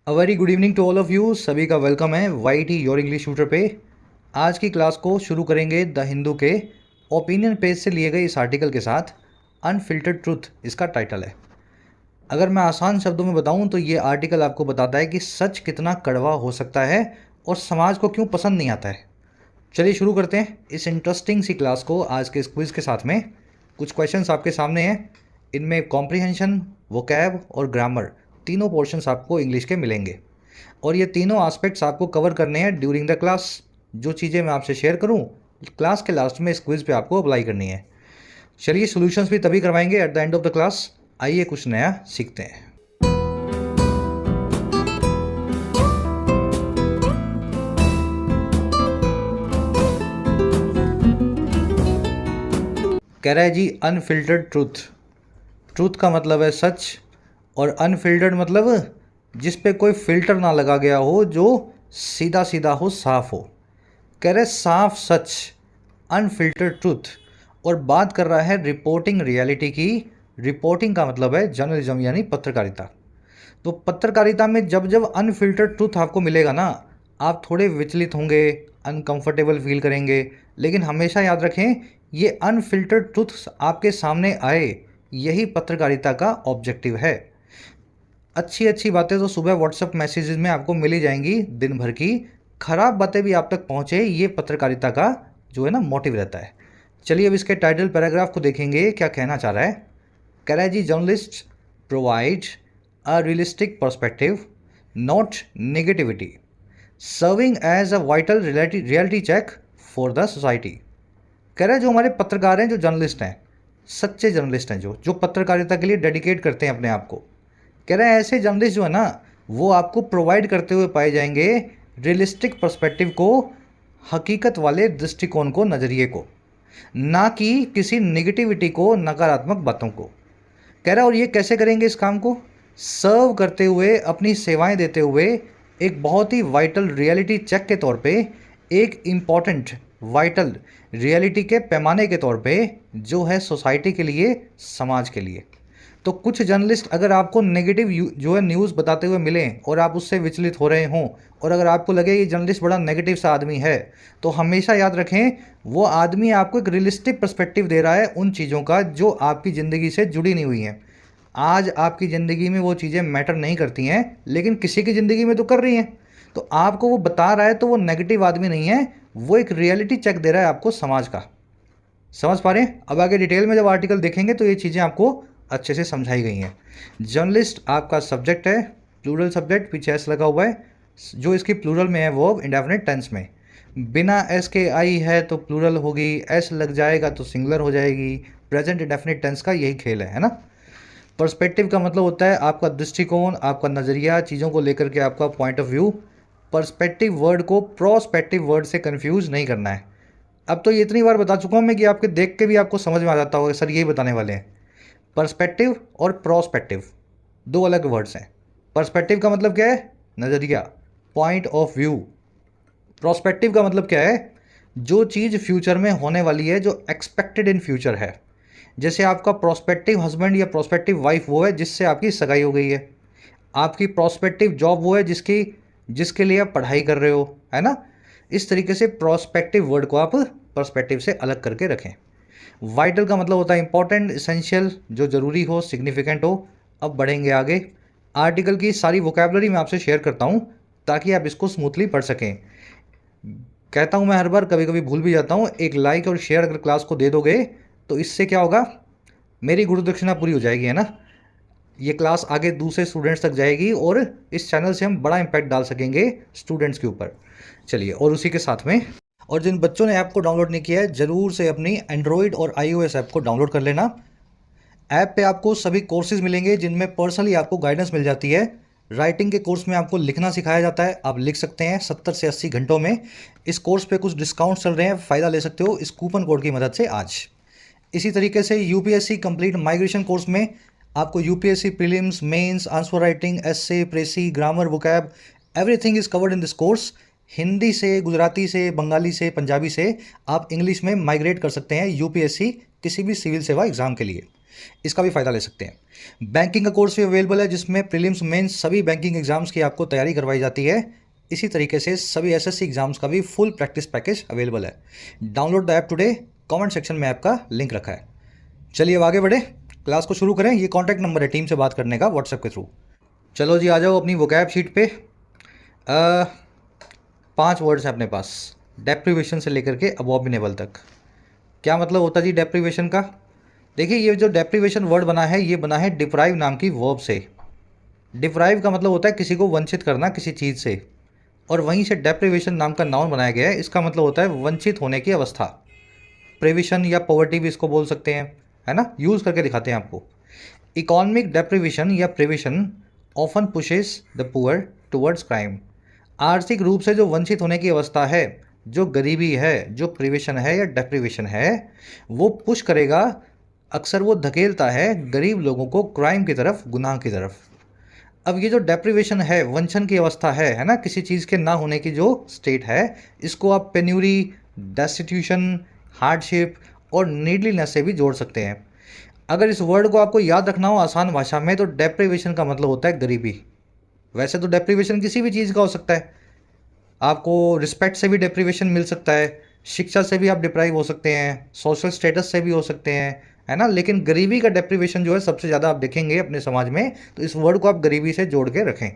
A very good evening to all of you. सभी का welcome है Y T your English tutor पे। आज की क्लास को शुरू करेंगे द हिंदू के ओपिनियन पेज से लिए गए इस आर्टिकल के साथ। अनफिल्टर्ड ट्रूथ इसका टाइटल है। अगर मैं आसान शब्दों में बताऊं तो ये आर्टिकल आपको बताता है कि सच कितना कड़वा हो सकता है और समाज को क्यों पसंद नहीं आता है। चलिए शुरू करते हैं इस इंटरेस्टिंग सी क्लास को आज के इस क्विज़ के साथ में। कुछ क्वेश्चंस आपके सामने हैं। इनमें कॉम्प्रिहेंशन, वोकैब और ग्रामर तीनों पोर्शंस आपको इंग्लिश के मिलेंगे और ये तीनों एस्पेक्ट्स आपको कवर करने हैं ड्यूरिंग द क्लास। जो चीज़ें मैं आपसे शेयर करूं क्लास के लास्ट में इस क्विज़ पे आपको अप्लाई करनी है। चलिए सॉल्यूशंस भी तभी करवाएंगे at the end of the class. आइए कुछ नया सीखते हैं। कह रहा है जी अनफिल्टर्ड ट्रूथ। ट्रूथ का मतलब है सच और अनफिल्टर्ड मतलब जिस पे कोई फिल्टर ना लगा गया हो, जो सीधा सीधा हो, साफ हो। कह रहे साफ सच, अनफिल्टर्ड ट्रूथ। और बात कर रहा है रिपोर्टिंग रियलिटी की। रिपोर्टिंग का मतलब है जर्नलिज्म यानी पत्रकारिता। तो पत्रकारिता में जब जब अनफिल्टर्ड ट्रूथ आपको मिलेगा ना, आप थोड़े विचलित होंगे, अनकंफर्टेबल फील करेंगे। लेकिन हमेशा याद रखें, ये अनफिल्टर्ड ट्रूथ आपके सामने आए, यही पत्रकारिता का ऑब्जेक्टिव है। अच्छी अच्छी बातें तो सुबह व्हाट्सएप मैसेजेस में आपको मिली जाएंगी दिन भर की, खराब बातें भी आप तक पहुंचे, ये पत्रकारिता का जो है ना मोटिव रहता है। चलिए अब इसके टाइटल पैराग्राफ को देखेंगे क्या कहना चाह रहा है। कह रहा है जी journalist provide a realistic perspective not negativity, serving as a vital reality check for the society. कह रहा है जो हमारे पत्रकार हैं, जो जर्नलिस्ट हैं, सच्चे जर्नलिस्ट हैं, जो पत्रकारिता के लिए डेडिकेट करते हैं अपने आप को, कह रहे हैं ऐसे जर्नलिस्ट जो है ना, वो आपको प्रोवाइड करते हुए पाए जाएंगे रियलिस्टिक पर्सपेक्टिव को, हकीकत वाले दृष्टिकोण को, नज़रिए को, ना कि किसी नेगेटिविटी को, नकारात्मक बातों को। कह रहा है और ये कैसे करेंगे इस काम को, सर्व करते हुए, अपनी सेवाएं देते हुए, एक बहुत ही वाइटल रियलिटी चेक के तौर पे, एक इम्पॉर्टेंट वाइटल रियलिटी के पैमाने के तौर पे, जो है सोसाइटी के लिए, समाज के लिए। तो कुछ जर्नलिस्ट अगर आपको नेगेटिव जो है न्यूज़ बताते हुए मिलें और आप उससे विचलित हो रहे हों, और अगर आपको लगे ये जर्नलिस्ट बड़ा नेगेटिव सा आदमी है, तो हमेशा याद रखें वो आदमी आपको एक रियलिस्टिक पर्सपेक्टिव दे रहा है उन चीज़ों का जो आपकी ज़िंदगी से जुड़ी नहीं हुई हैं। आज आपकी ज़िंदगी में वो चीज़ें मैटर नहीं करती हैं, लेकिन किसी की ज़िंदगी में तो कर रही हैं। तो आपको वो बता रहा है तो वो नेगेटिव आदमी नहीं है, वो एक रियलिटी चेक दे रहा है आपको समाज का। समझ पा रहे हैं? अब आगे डिटेल में जब आर्टिकल देखेंगे तो ये चीज़ें आपको अच्छे से समझाई गई हैं। जर्नलिस्ट आपका सब्जेक्ट है, प्लूरल सब्जेक्ट, पीछे एस लगा हुआ है, जो इसकी प्लूरल में है वर्ब इंडेफिनिट टेंस में। बिना एस के आई है तो प्लूरल होगी, एस लग जाएगा तो सिंगुलर हो जाएगी। प्रेजेंट इंडेफिनिट टेंस का यही खेल है ना। पर्सपेक्टिव का मतलब होता है आपका दृष्टिकोण, आपका नज़रिया, चीज़ों को लेकर के आपका point of view. Perspective word को प्रोस्पेक्टिव वर्ड से कंफ्यूज नहीं करना है। अब तो ये इतनी बार बता चुका हूँ मैं कि आपके देख के भी आपको समझ में आ जाता होगा सर यही बताने वाले हैं। पर्सपेक्टिव और प्रोस्पेक्टिव दो अलग वर्ड्स हैं। पर्सपेक्टिव का मतलब क्या है, नज़रिया, पॉइंट ऑफ व्यू। प्रोस्पेक्टिव का मतलब क्या है, जो चीज़ फ्यूचर में होने वाली है, जो एक्सपेक्टेड इन फ्यूचर है। जैसे आपका प्रोस्पेक्टिव हस्बैंड या प्रोस्पेक्टिव वाइफ वो है जिससे आपकी सगाई हो गई है। आपकी प्रोस्पेक्टिव जॉब वो है जिसके लिए आप पढ़ाई कर रहे हो, है ना। इस तरीके से प्रोस्पेक्टिव वर्ड को आप पर्सपेक्टिव से अलग करके रखें। वाइटल का मतलब होता है इंपॉर्टेंट, इसेंशियल, जो ज़रूरी हो, सिग्निफिकेंट हो। अब बढ़ेंगे आगे। आर्टिकल की सारी वोकैबुलरी मैं आपसे शेयर करता हूँ ताकि आप इसको स्मूथली पढ़ सकें। कहता हूँ मैं हर बार, कभी कभी भूल भी जाता हूँ। एक लाइक और शेयर अगर क्लास को दे दोगे तो इससे क्या होगा, मेरी गुरु दक्षिणा पूरी हो जाएगी, है ना। ये क्लास आगे दूसरे स्टूडेंट्स तक जाएगी और इस चैनल से हम बड़ा इम्पैक्ट डाल सकेंगे स्टूडेंट्स के ऊपर। चलिए, और उसी के साथ में, और जिन बच्चों ने ऐप को डाउनलोड नहीं किया है, ज़रूर से अपनी एंड्रॉयड और iOS ऐप को डाउनलोड कर लेना। ऐप पे आपको सभी कोर्सेज मिलेंगे जिनमें पर्सनली आपको गाइडेंस मिल जाती है। राइटिंग के कोर्स में आपको लिखना सिखाया जाता है, आप लिख सकते हैं 70 से 80 घंटों में। इस कोर्स पे कुछ डिस्काउंट चल रहे हैं, फ़ायदा ले सकते हो इस कूपन कोड की मदद से आज। इसी तरीके से यूपीएससी कंप्लीट माइग्रेशन कोर्स में आपको UPSC prelims, mains, answer writing, essay, precis, grammar, vocab, everything is covered in this course. Hindi से, गुजराती से, बंगाली से, पंजाबी से आप इंग्लिश में माइग्रेट कर सकते हैं यूपीएससी किसी भी सिविल सेवा एग्जाम के लिए। इसका भी फ़ायदा ले सकते हैं। बैंकिंग का कोर्स भी अवेलेबल है जिसमें प्रीलिम्स मेंस सभी बैंकिंग एग्जाम्स की आपको तैयारी करवाई जाती है। इसी तरीके से सभी एसएससी एग्जाम्स का भी फुल प्रैक्टिस पैकेज अवेलेबल है। Download the app today, comment section में ऐप का लिंक रखा है। चलिए अब आगे बढ़े, क्लास को शुरू करें। ये कॉन्टैक्ट नंबर है टीम से बात करने का व्हाट्सएप के थ्रू। चलो जी, आ जाओ अपनी वोकैब शीट पे। 5 वर्ड्स हैं अपने पास, डेप्रीवेशन से लेकर के अबॉमिनेबल तक। क्या मतलब होता है जी डेप्रीवेशन का? देखिए, ये जो डेप्रीवेशन वर्ड बना है ये बना है डिप्राइव नाम की वर्ब से। डिप्राइव का मतलब होता है किसी को वंचित करना किसी चीज़ से, और वहीं से डेप्रीवेशन नाम का नाउन बनाया गया है। इसका मतलब होता है वंचित होने की अवस्था। प्रिविशन या पॉवर्टी भी इसको बोल सकते हैं, है ना। यूज़ करके दिखाते हैं आपको। इकोनॉमिक डेप्रीवेशन या privation often pushes the poor towards crime. आर्थिक रूप से जो वंचित होने की अवस्था है, जो गरीबी है, जो प्रिवेशन है या डेप्रीवेशन है, वो पुश करेगा, अक्सर वो धकेलता है गरीब लोगों को क्राइम की तरफ, गुनाह की तरफ। अब ये जो डेप्रीवेशन है, वंचन की अवस्था है ना, किसी चीज़ के ना होने की जो स्टेट है, इसको आप पेन्यूरी, डेस्टिट्यूशन, हार्डशिप और नीडलीनेस से भी जोड़ सकते हैं। अगर इस वर्ड को आपको याद रखना हो आसान भाषा में, तो डेप्रीवेशन का मतलब होता है गरीबी। वैसे तो डेप्रीवेशन किसी भी चीज़ का हो सकता है। आपको रिस्पेक्ट से भी डेप्रीवेशन मिल सकता है, शिक्षा से भी आप डिप्राइव हो सकते हैं, सोशल स्टेटस से भी हो सकते हैं, है ना। लेकिन गरीबी का डेप्रीवेशन जो है सबसे ज़्यादा आप देखेंगे अपने समाज में, तो इस वर्ड को आप गरीबी से जोड़ के रखें।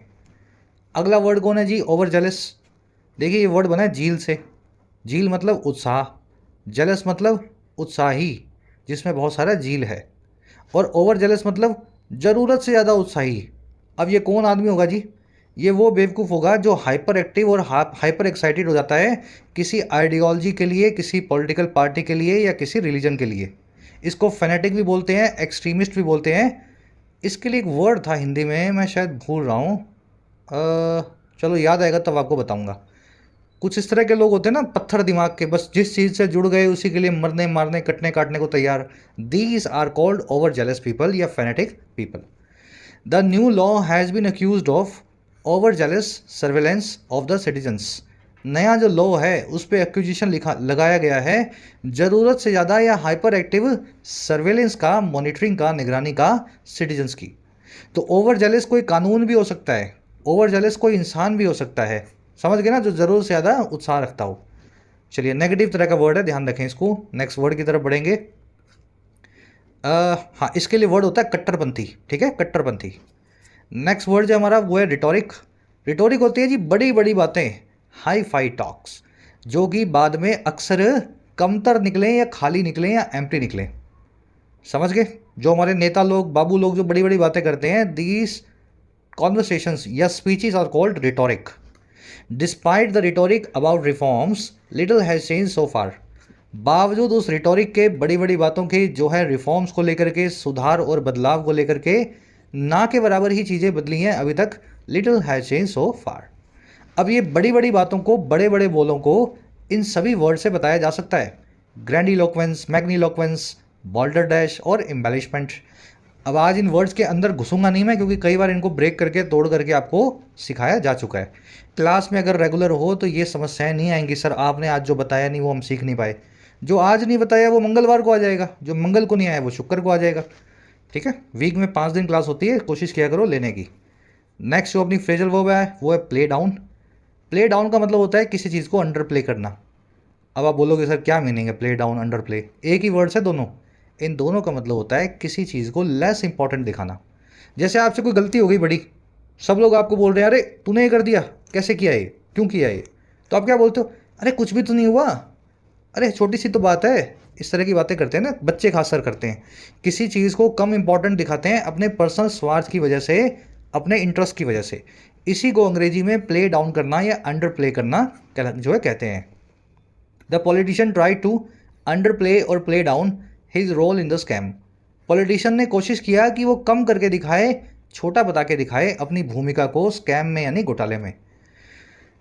अगला वर्ड कौन है जी? Over jealous. देखिए, ये वर्ड बना है झील से। झील मतलब उत्साह, जेलस मतलब उत्साही, जिसमें बहुत सारा झील है, और ओवर जेलस मतलब ज़रूरत से ज़्यादा उत्साही। अब ये कौन आदमी होगा जी? ये वो बेवकूफ़ होगा जो हाइपर एक्टिव और हाइपर एक्साइटेड हो जाता है किसी आइडियोलॉजी के लिए, किसी पॉलिटिकल पार्टी के लिए या किसी रिलीजन के लिए। इसको फेनेटिक भी बोलते हैं, एक्सट्रीमिस्ट भी बोलते हैं। इसके लिए एक वर्ड था हिंदी में, मैं शायद भूल रहा हूँ। चलो याद आएगा तब आपको बताऊँगा। कुछ इस तरह के लोग होते हैं ना, पत्थर दिमाग के, बस जिस चीज़ से जुड़ गए उसी के लिए मरने मारने कटने काटने को तैयार। These are called over jealous people या fanatic people. The new law has been accused of over jealous surveillance of the citizens. नया जो लॉ है उस पर एक्यूजिशन लगाया गया है ज़रूरत से ज़्यादा या हाइपर एक्टिव सर्वेलेंस का, मॉनिटरिंग का, निगरानी का सिटीजन्स की। तो ओवर जेलस कोई कानून भी हो सकता है, ओवर जेलस कोई इंसान भी हो सकता है, समझ गए ना, जो ज़रूरत से ज़्यादा उत्साह रखता हो। चलिए, नेगेटिव तरह का वर्ड है, ध्यान रखें इसको। नेक्स्ट वर्ड की तरफ बढ़ेंगे। हाँ, इसके लिए वर्ड होता है कट्टरपंथी। ठीक है, कट्टरपंथी। नेक्स्ट वर्ड जो हमारा वो है रिटोरिक। रिटोरिक होती है जी बड़ी बड़ी बातें, हाई फाई टॉक्स, जो कि बाद में अक्सर कमतर निकलें या खाली निकलें या एम्प्टी निकलें। समझ गए? जो हमारे नेता लोग, बाबू लोग जो बड़ी बड़ी बातें करते हैं, दीज कॉन्वर्सेशंस या speeches are called rhetoric. Despite the rhetoric about reforms, little has change so far. बावजूद उस रिटोरिक के, बड़ी बड़ी बातों के, जो है रिफॉर्म्स को लेकर के, सुधार और बदलाव को लेकर के, ना के बराबर ही चीज़ें बदली हैं अभी तक। लिटिल हैज चेंज सो फार। अब ये बड़ी बड़ी बातों को, बड़े बड़े बोलों को इन सभी वर्ड से बताया जा सकता है। ग्रैंडिलोक्वेंस, मैग्नीलोक्वेंस, बॉल्डर डैश और एम्बेलिशमेंट। अब आज इन वर्ड्स के अंदर घुसूंगा नहीं मैं, क्योंकि कई बार इनको ब्रेक करके, तोड़ करके आपको सिखाया जा चुका है। क्लास में अगर रेगुलर हो तो ये समस्याएं नहीं आएंगी, सर आपने आज जो बताया नहीं वो हम सीख नहीं पाए। जो आज नहीं बताया वो मंगलवार को आ जाएगा, जो मंगल को नहीं आया वो शुक्र को आ जाएगा। ठीक है, वीक में 5 दिन क्लास होती है, कोशिश किया करो लेने की। नेक्स्ट जो अपनी फ्रेजल वर्ब है वो है प्ले डाउन। प्ले डाउन का मतलब होता है किसी चीज़ को अंडर प्ले करना। अब आप बोलोगे सर क्या मीनिंग है प्ले डाउन, अंडर प्ले? एक ही वर्ड से दोनों। इन दोनों का मतलब होता है किसी चीज़ को लेस इंपॉर्टेंट दिखाना। जैसे आपसे कोई गलती हो गई बड़ी, सब लोग आपको बोल रहे हैं अरे तूने ये कर दिया, कैसे किया ये, क्यों किया ये? तो आप क्या बोलते हो? अरे कुछ भी तो नहीं हुआ, अरे छोटी सी तो बात है। इस तरह की बातें करते हैं ना, बच्चे खासकर करते हैं। किसी चीज़ को कम इंपॉर्टेंट दिखाते हैं अपने पर्सनल स्वार्थ की वजह से, अपने इंटरेस्ट की वजह से। इसी को अंग्रेजी में प्ले डाउन करना या अंडर प्ले करना जो है कहते हैं। The politician try to underplay और play down his role in the scam. Politician ने कोशिश किया कि वो कम करके दिखाए, छोटा बता के दिखाए अपनी भूमिका को स्कैम में यानी घोटाले में।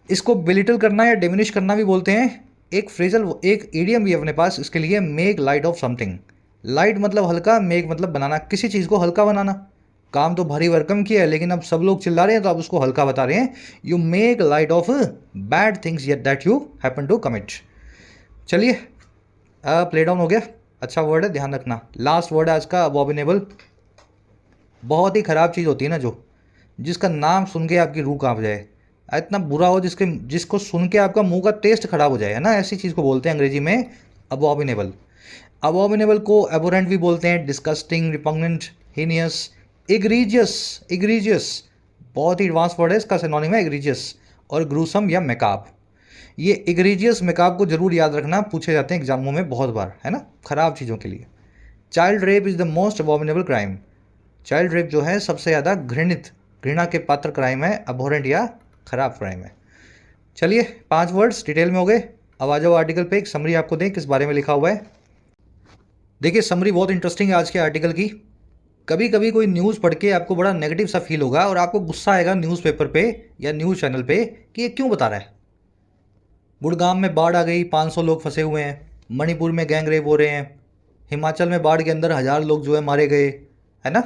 इसको बिलिटल करना या डिमिनिश करना भी बोलते हैं। एक फ्रेजल, एक इडियम भी है अपने पास इसके लिए, make light of something. Light मतलब हल्का, मेक मतलब बनाना, किसी चीज़ को हल्का बनाना। काम तो भारी भरकम किया है लेकिन अब सब लोग चिल्ला रहे हैं तो आप उसको हल्का बता रहे हैं। You make light of bad things that you happen to commit. चलिए, प्ले डाउन हो गया। अच्छा वर्ड है, ध्यान रखना। लास्ट वर्ड है आज का, अबॉमिनेबल। बहुत ही ख़राब चीज़ होती है ना जो, जिसका नाम सुन के आपकी रूह कांप जाए, इतना बुरा हो जिसको सुन के आपका मुंह का टेस्ट खराब हो जाए, है ना, ऐसी चीज़ को बोलते हैं अंग्रेजी में अबॉमिनेबल। अबॉमिनेबल को एबोरेंट भी बोलते हैं, disgusting, repugnant, heinous, egregious. Egregious बहुत ही एडवांस वर्ड है, इसका सिनोनिम है इग्रीजियस, और ग्रूसम या मेकाब। ये इग्रीजियस मेकाब को जरूर याद रखना, पूछे जाते हैं एग्जामों में बहुत बार, है ना, खराब चीज़ों के लिए। Child rape is the most abominable crime. Child rape जो है सबसे ज़्यादा घृणा के पात्र क्राइम है, अबोरेंट या खराब क्राइम है। चलिए 5 वर्ड्स डिटेल में हो गए। अब आ जाओ आर्टिकल पे, एक समरी आपको दें किस बारे में लिखा हुआ है। देखिए समरी बहुत इंटरेस्टिंग है आज के आर्टिकल की। कभी कभी कोई न्यूज़ पढ़ के आपको बड़ा नेगेटिव सा फील होगा और आपको गुस्सा आएगा न्यूज़पेपर पे या न्यूज़ चैनल पे कि ये क्यों बता रहा है। गुड़गांव में बाढ़ आ गई, 500 लोग फंसे हुए हैं, मणिपुर में गैंग रेप हो रहे हैं, हिमाचल में बाढ़ के अंदर 1000 लोग जो है मारे गए, है ना,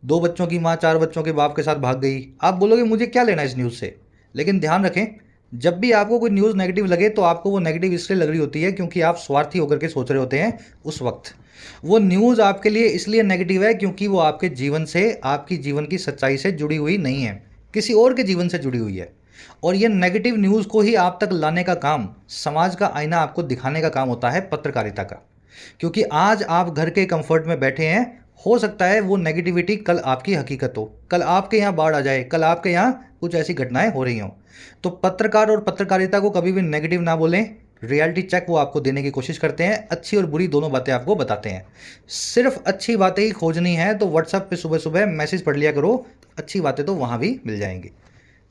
2 बच्चों की माँ 4 बच्चों के बाप के साथ भाग गई। आप बोलोगे मुझे क्या लेना इस न्यूज़ से, लेकिन ध्यान रखें, जब भी आपको कोई न्यूज़ नेगेटिव लगे तो आपको वो नेगेटिव इसलिए लग रही होती है क्योंकि आप स्वार्थी होकर के सोच रहे होते हैं उस वक्त। वो न्यूज़ आपके लिए इसलिए नेगेटिव है क्योंकि वो आपके जीवन से, आपकी जीवन की सच्चाई से जुड़ी हुई नहीं है, किसी और के जीवन से जुड़ी हुई है। और ये नेगेटिव न्यूज़ को ही आप तक लाने का काम, समाज का आईना आपको दिखाने का काम होता है पत्रकारिता का। क्योंकि आज आप घर के कंफर्ट में बैठे हैं, हो सकता है वो नेगेटिविटी कल आपकी हकीकत हो, कल आपके यहाँ बाढ़ आ जाए, कल आपके यहाँ कुछ ऐसी घटनाएं हो रही हों। तो पत्रकार और पत्रकारिता को कभी भी नेगेटिव ना बोलें, रियलिटी चेक वो आपको देने की कोशिश करते हैं, अच्छी और बुरी दोनों बातें आपको बताते हैं। सिर्फ अच्छी बातें ही खोजनी है तो व्हाट्सएप पे सुबह सुबह मैसेज पढ़ लिया करो, अच्छी बातें तो वहाँ भी मिल जाएंगी।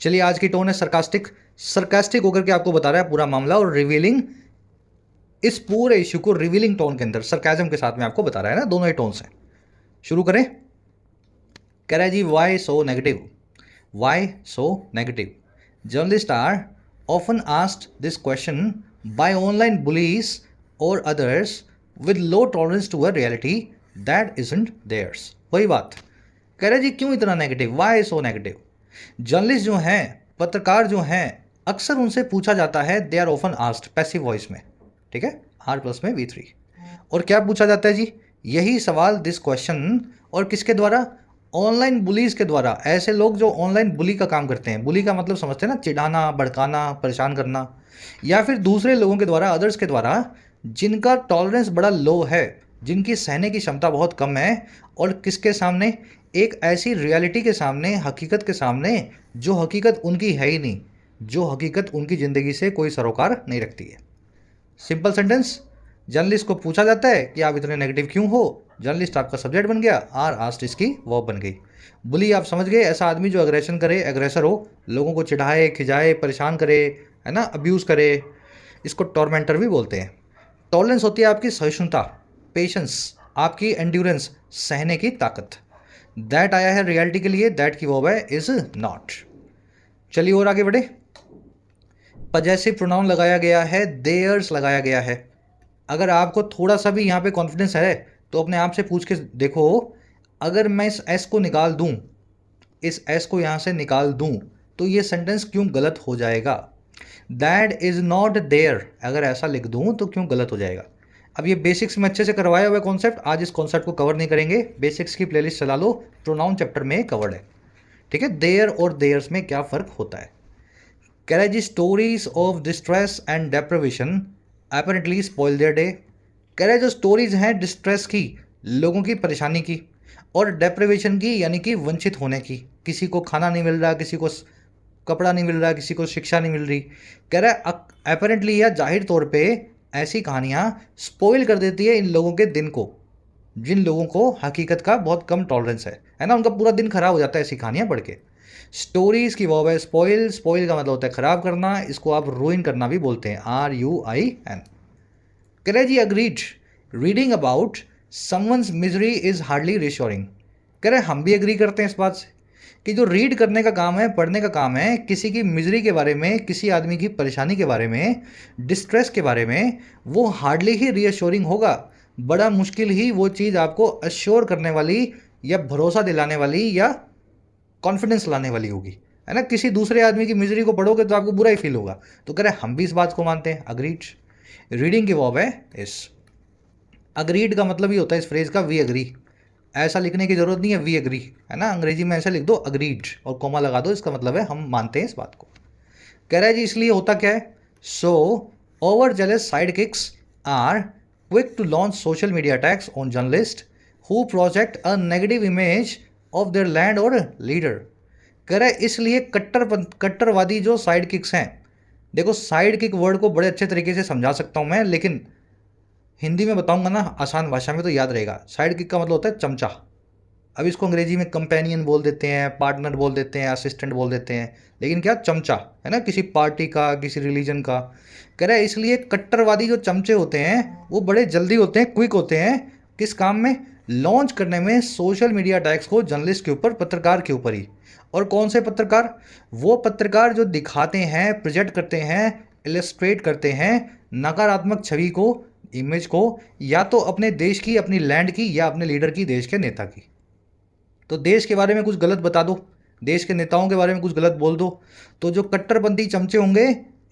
चलिए आज की टोन है सरकास्टिक। सरकास्टिक होकर के आपको बता रहा है पूरा मामला और रिवीलिंग, इस पूरे इश्यू को रिवीलिंग टोन के अंदर सरकाजम के साथ में आपको बता रहा है ना, दोनों ही टोन्स हैं। शुरू करें। कह रहा है जी why so negative, why so negative. Journalist are often asked this question by online bullies और others with low tolerance to a reality that isn't theirs. वही बात, कह रहे जी क्यों इतना नेगेटिव, वाई सो नेगेटिव। जर्नलिस्ट जो हैं, पत्रकार जो हैं, अक्सर उनसे पूछा जाता है, they are often asked passive voice में, ठीक है, R+ में V3। और क्या पूछा जाता है जी, यही सवाल, दिस क्वेश्चन, और किसके द्वारा, ऑनलाइन बुलीज के द्वारा। ऐसे लोग जो ऑनलाइन बुली का काम करते हैं, बुली का मतलब समझते हैं ना, चिढ़ाना, भड़काना, परेशान करना, या फिर दूसरे लोगों के द्वारा, अदर्स के द्वारा, जिनका टॉलरेंस बड़ा लो है, जिनकी सहने की क्षमता बहुत कम है, और किसके सामने, एक ऐसी रियलिटी के सामने, हकीकत के सामने जो हकीकत उनकी है ही नहीं, जो हकीकत उनकी ज़िंदगी से कोई सरोकार नहीं रखती है। सिंपल सेंटेंस, जर्नलिस्ट को पूछा जाता है कि आप इतने नेगेटिव क्यों हो, जर्नलिस्ट आपका सब्जेक्ट बन गया, आर आस्ट इसकी वर्ब बन गई। बुली आप समझ गए, ऐसा आदमी जो एग्रेशन करे, एग्रेसर हो, लोगों को चिढ़ाए, खिजाए, परेशान करे, है ना, अब्यूज़ करे, इसको टॉर्मेंटर भी बोलते हैं। टॉलरेंस होती है आपकी सहिष्णुता, पेशेंस, आपकी एंड्योरेंस, सहने की ताकत। दैट आया है रियलिटी के लिए, दैट की वर्ब है इज नॉट। चलिए और आगे बढ़े। पजेसिव प्रोनाउन लगाया गया है, देयर्स लगाया गया है। अगर आपको थोड़ा सा भी यहाँ पे कॉन्फिडेंस है तो अपने आप से पूछ के देखो, अगर मैं इस एस को निकाल दूँ, इस एस को यहाँ से निकाल दूँ, तो ये सेंटेंस क्यों गलत हो जाएगा। दैट इज़ नॉट देयर, अगर ऐसा लिख दूँ तो क्यों गलत हो जाएगा। अब ये बेसिक्स में अच्छे से करवाया हुआ कॉन्सेप्ट, आज इस कॉन्सेप्ट को कवर नहीं करेंगे, बेसिक्स की प्लेलिस्ट चला लो, प्रोनाउन चैप्टर में कवर्ड है, ठीक है। देयर और देयर्स में क्या फ़र्क होता है। कह रहा है जी stories of distress and deprivation apparently spoil their day. कह रहा है जो स्टोरीज हैं डिस्ट्रेस की, लोगों की परेशानी की, और डेप्रिवेशन की यानी कि वंचित होने की, किसी को खाना नहीं मिल रहा, किसी को कपड़ा नहीं मिल रहा, किसी को शिक्षा नहीं मिल रही। कह रहा है एपरेंटली या जाहिर तौर पे ऐसी कहानियाँ स्पॉइल कर देती है इन लोगों के दिन को, जिन लोगों को हकीकत का बहुत कम टॉलरेंस है ना, उनका पूरा दिन खराब हो जाता है ऐसी कहानियाँ पढ़ के। स्टोरीज की वर्ब है स्पॉइल, स्पॉइल का मतलब होता है खराब करना, इसको आप रूइन करना भी बोलते हैं, RUIN। कह रहे जी agreed, reading about someone's misery is hardly reassuring. कह रहे हम भी एग्री करते हैं इस बात से कि जो रीड करने का काम है, पढ़ने का काम है, किसी की मिजरी के बारे में, किसी आदमी की परेशानी के बारे में, डिस्ट्रेस के बारे में, वो हार्डली ही रीअश्योरिंग होगा, बड़ा मुश्किल ही वो चीज़ आपको अश्योर करने वाली या भरोसा दिलाने वाली या कॉन्फिडेंस लाने वाली होगी, है ना। किसी दूसरे आदमी की मिजरी को पढ़ोगे तो आपको बुरा ही फील होगा। तो कह रहे हम भी इस बात को मानते हैं, अग्रीड। रीडिंग की वर्ब है इस। अग्रीड का मतलब ही होता है इस फ्रेज का वी एग्री, ऐसा लिखने की जरूरत नहीं है वी एग्री, है ना, अंग्रेजी में ऐसा लिख दो अग्रीड और कॉमा लगा दो, इसका मतलब है हम मानते हैं इस बात को। कह रहा है जी इसलिए होता क्या है, so over jealous sidekicks are quick to launch social media attacks on journalist who project a negative image of their land और लीडर। कह रहा है इसलिए कट्टरवादी जो साइड किक्स हैं, देखो साइड किक वर्ड को बड़े अच्छे तरीके से समझा सकता हूँ मैं, लेकिन हिंदी में बताऊंगा ना आसान भाषा में तो याद रहेगा। साइड किक का मतलब होता है चमचा। अब इसको अंग्रेजी में कंपेनियन बोल देते हैं, पार्टनर बोल देते हैं, असिस्टेंट बोल देते हैं, लेकिन क्या चमचा है ना, किसी पार्टी का, किसी रिलीजन का। कह रहा है इसलिए कट्टरवादी जो चमचे होते हैं वो बड़े जल्दी होते हैं, क्विक होते हैं किस काम में, लॉन्च करने में सोशल मीडिया अटैक्स को जर्नलिस्ट के ऊपर, पत्रकार के ऊपर ही। और कौन से पत्रकार, वो पत्रकार जो दिखाते हैं, प्रेजेंट करते हैं, इलस्ट्रेट करते हैं नकारात्मक छवि को, इमेज को, या तो अपने देश की, अपनी लैंड की, या अपने लीडर की, देश के नेता की। तो देश के बारे में कुछ गलत बता दो, देश के नेताओं के बारे में कुछ गलत बोल दो, तो जो कट्टरपंथी चमचे होंगे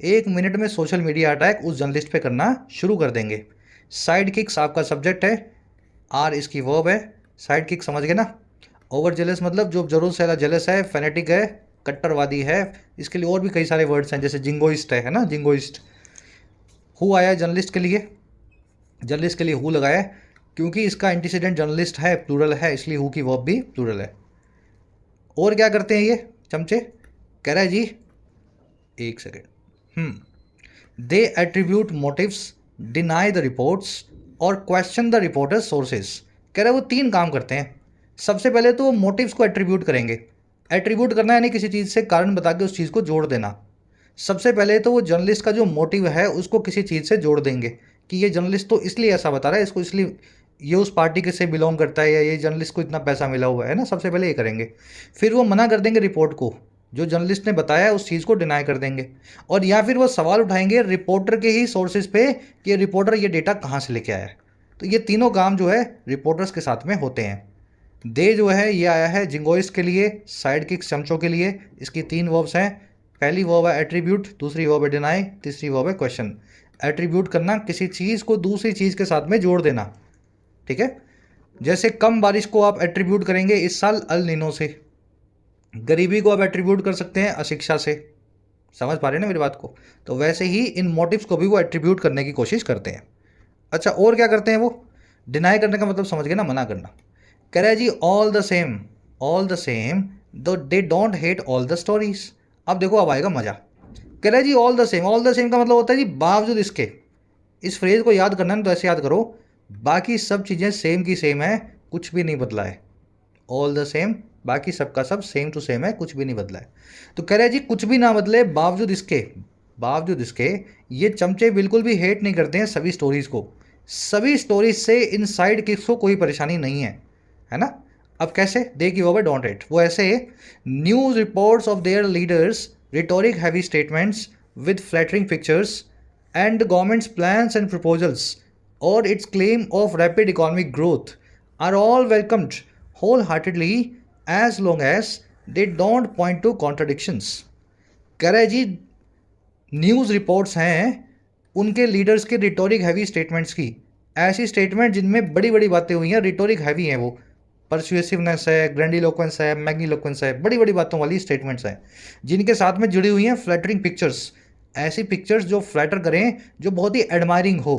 1 मिनट में सोशल मीडिया अटैक उस जर्नलिस्ट पे करना शुरू कर देंगे। साइड किक्स आपका सब्जेक्ट है, आर इसकी वर्ब है, साइड किक समझ गए ना। ओवर जेलस मतलब जो जरूर से जेलस है, फेनेटिक है, कट्टरवादी है। इसके लिए और भी कई सारे वर्ड्स हैं, जैसे जिंगोइस्ट है ना, जिंगोइस्ट। हु आया है जर्नलिस्ट के लिए, जर्नलिस्ट के लिए हु लगाया है, क्योंकि इसका एंटीसीडेंट जर्नलिस्ट है, प्लूरल है, इसलिए हु की वर्ब भी प्लूरल है। और क्या करते हैं ये चमचे, कह रहा है जी एक second, they attribute motives, deny the reports और क्वेश्चन द रिपोर्टर्स सोर्सेज। कह रहा है वो 3 काम करते हैं। सबसे पहले तो वो मोटिव्स को एट्रीब्यूट करेंगे। एट्रीब्यूट करना यानी किसी चीज़ से कारण बता के उस चीज़ को जोड़ देना। सबसे पहले तो वो जर्नलिस्ट का जो मोटिव है उसको किसी चीज़ से जोड़ देंगे कि ये जर्नलिस्ट तो इसलिए ऐसा बता रहा है, इसको इसलिए ये उस पार्टी के से बिलोंग करता है, या ये जर्नलिस्ट को इतना पैसा मिला हुआ है ना, सबसे पहले ये करेंगे। फिर वो मना कर देंगे रिपोर्ट को, जो जर्नलिस्ट ने बताया है उस चीज़ को डिनाई कर देंगे। और या फिर वो सवाल उठाएंगे रिपोर्टर के ही सोर्सेज पे कि रिपोर्टर ये डेटा कहाँ से लेके आया है। तो ये तीनों काम जो है रिपोर्टर्स के साथ में होते हैं। दे जो है ये आया है जिंगोइस्ट के लिए, साइड किक चमचों के लिए। इसकी 3 वर्ब्स हैं, पहली वर्ब है एट्रीब्यूट, दूसरी वर्ब है डिनाई, तीसरी वर्ब है क्वेश्चन। एट्रीब्यूट करना, किसी चीज़ को दूसरी चीज़ के साथ में जोड़ देना, ठीक है। जैसे कम बारिश को आप एट्रीब्यूट करेंगे इस साल अल नीनो से, गरीबी को आप एट्रीब्यूट कर सकते हैं अशिक्षा से। समझ पा रहे हैं ना मेरी बात को। तो वैसे ही इन मोटिव्स को भी वो एट्रीब्यूट करने की कोशिश करते हैं। अच्छा और क्या करते हैं वो, डिनाई करने का मतलब समझ गए ना, मना करना। कह रहा है जी ऑल द सेम दो they don't hate all the stories. अब देखो अब आएगा मजा। कह रहा है जी ऑल द सेम का मतलब होता है जी बावजूद इसके। इस फ्रेज को याद करना है तो ऐसे याद करो, बाकी सब चीज़ें सेम की सेम है, कुछ भी नहीं बदला है। ऑल द सेम, बाकी सबका सब सेम टू सेम है, कुछ भी नहीं बदला है। तो कह रहा है जी कुछ भी ना बदले बावजूद इसके ये चमचे बिल्कुल भी हेट नहीं करते हैं सभी स्टोरीज़ को। सभी स्टोरीज से इन साइड किक्स को कोई परेशानी नहीं है ना। अब कैसे, दे की वर्ब डोंट हेट, वो ऐसे news reports of their leaders rhetoric heavy statements with flattering pictures and the government's plans and proposals or its claim of rapid economic growth are all welcomed wholeheartedly as long as they don't point to contradictions। कह रहा है जी news reports हैं उनके leaders के rhetoric heavy statements की, ऐसी statement जिनमें बड़ी बड़ी बातें हुई हैं, रिटोरिक हैवी हैं, वो परसुएसिवनेस है, ग्रैंडिलोक्वेंस है, मैग्नीलोक्वेंस है, बड़ी बड़ी बातों वाली स्टेटमेंट्स हैं जिनके साथ में जुड़ी हुई हैं फ्लैटरिंग पिक्चर्स। ऐसी पिक्चर्स जो फ्लैटर करें, जो बहुत ही एडमायरिंग हो।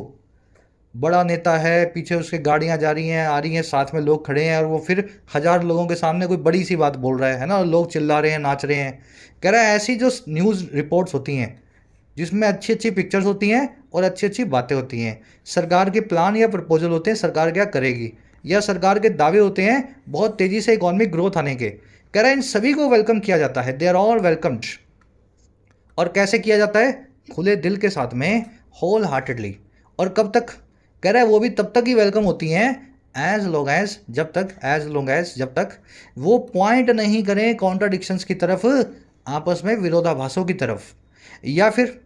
बड़ा नेता है, पीछे उसके गाड़ियां जा रही हैं, आ रही हैं, साथ में लोग खड़े हैं और वो फिर 1000 लोगों के सामने कोई बड़ी सी बात बोल रहा है ना, और लोग चिल्ला रहे हैं, नाच रहे हैं। कह रहा है ऐसी जो न्यूज़ रिपोर्ट्स होती हैं जिसमें अच्छी अच्छी पिक्चर्स होती हैं और अच्छी अच्छी बातें होती हैं, सरकार के प्लान या प्रपोजल होते हैं सरकार क्या करेगी, या सरकार के दावे होते हैं बहुत तेज़ी से इकोनॉमिक ग्रोथ आने के। कह रहा है इन सभी को वेलकम किया जाता है, दे आर ऑल वेलकम्ड। और कैसे किया जाता है, खुले दिल के साथ में, होल हार्टेडली। और कब तक, कह रहा है वो भी तब तक ही वेलकम होती हैं एज लॉन्ग एज जब तक वो पॉइंट नहीं करें कॉन्ट्राडिक्शंस की तरफ, आपस में विरोधाभासों की तरफ, या फिर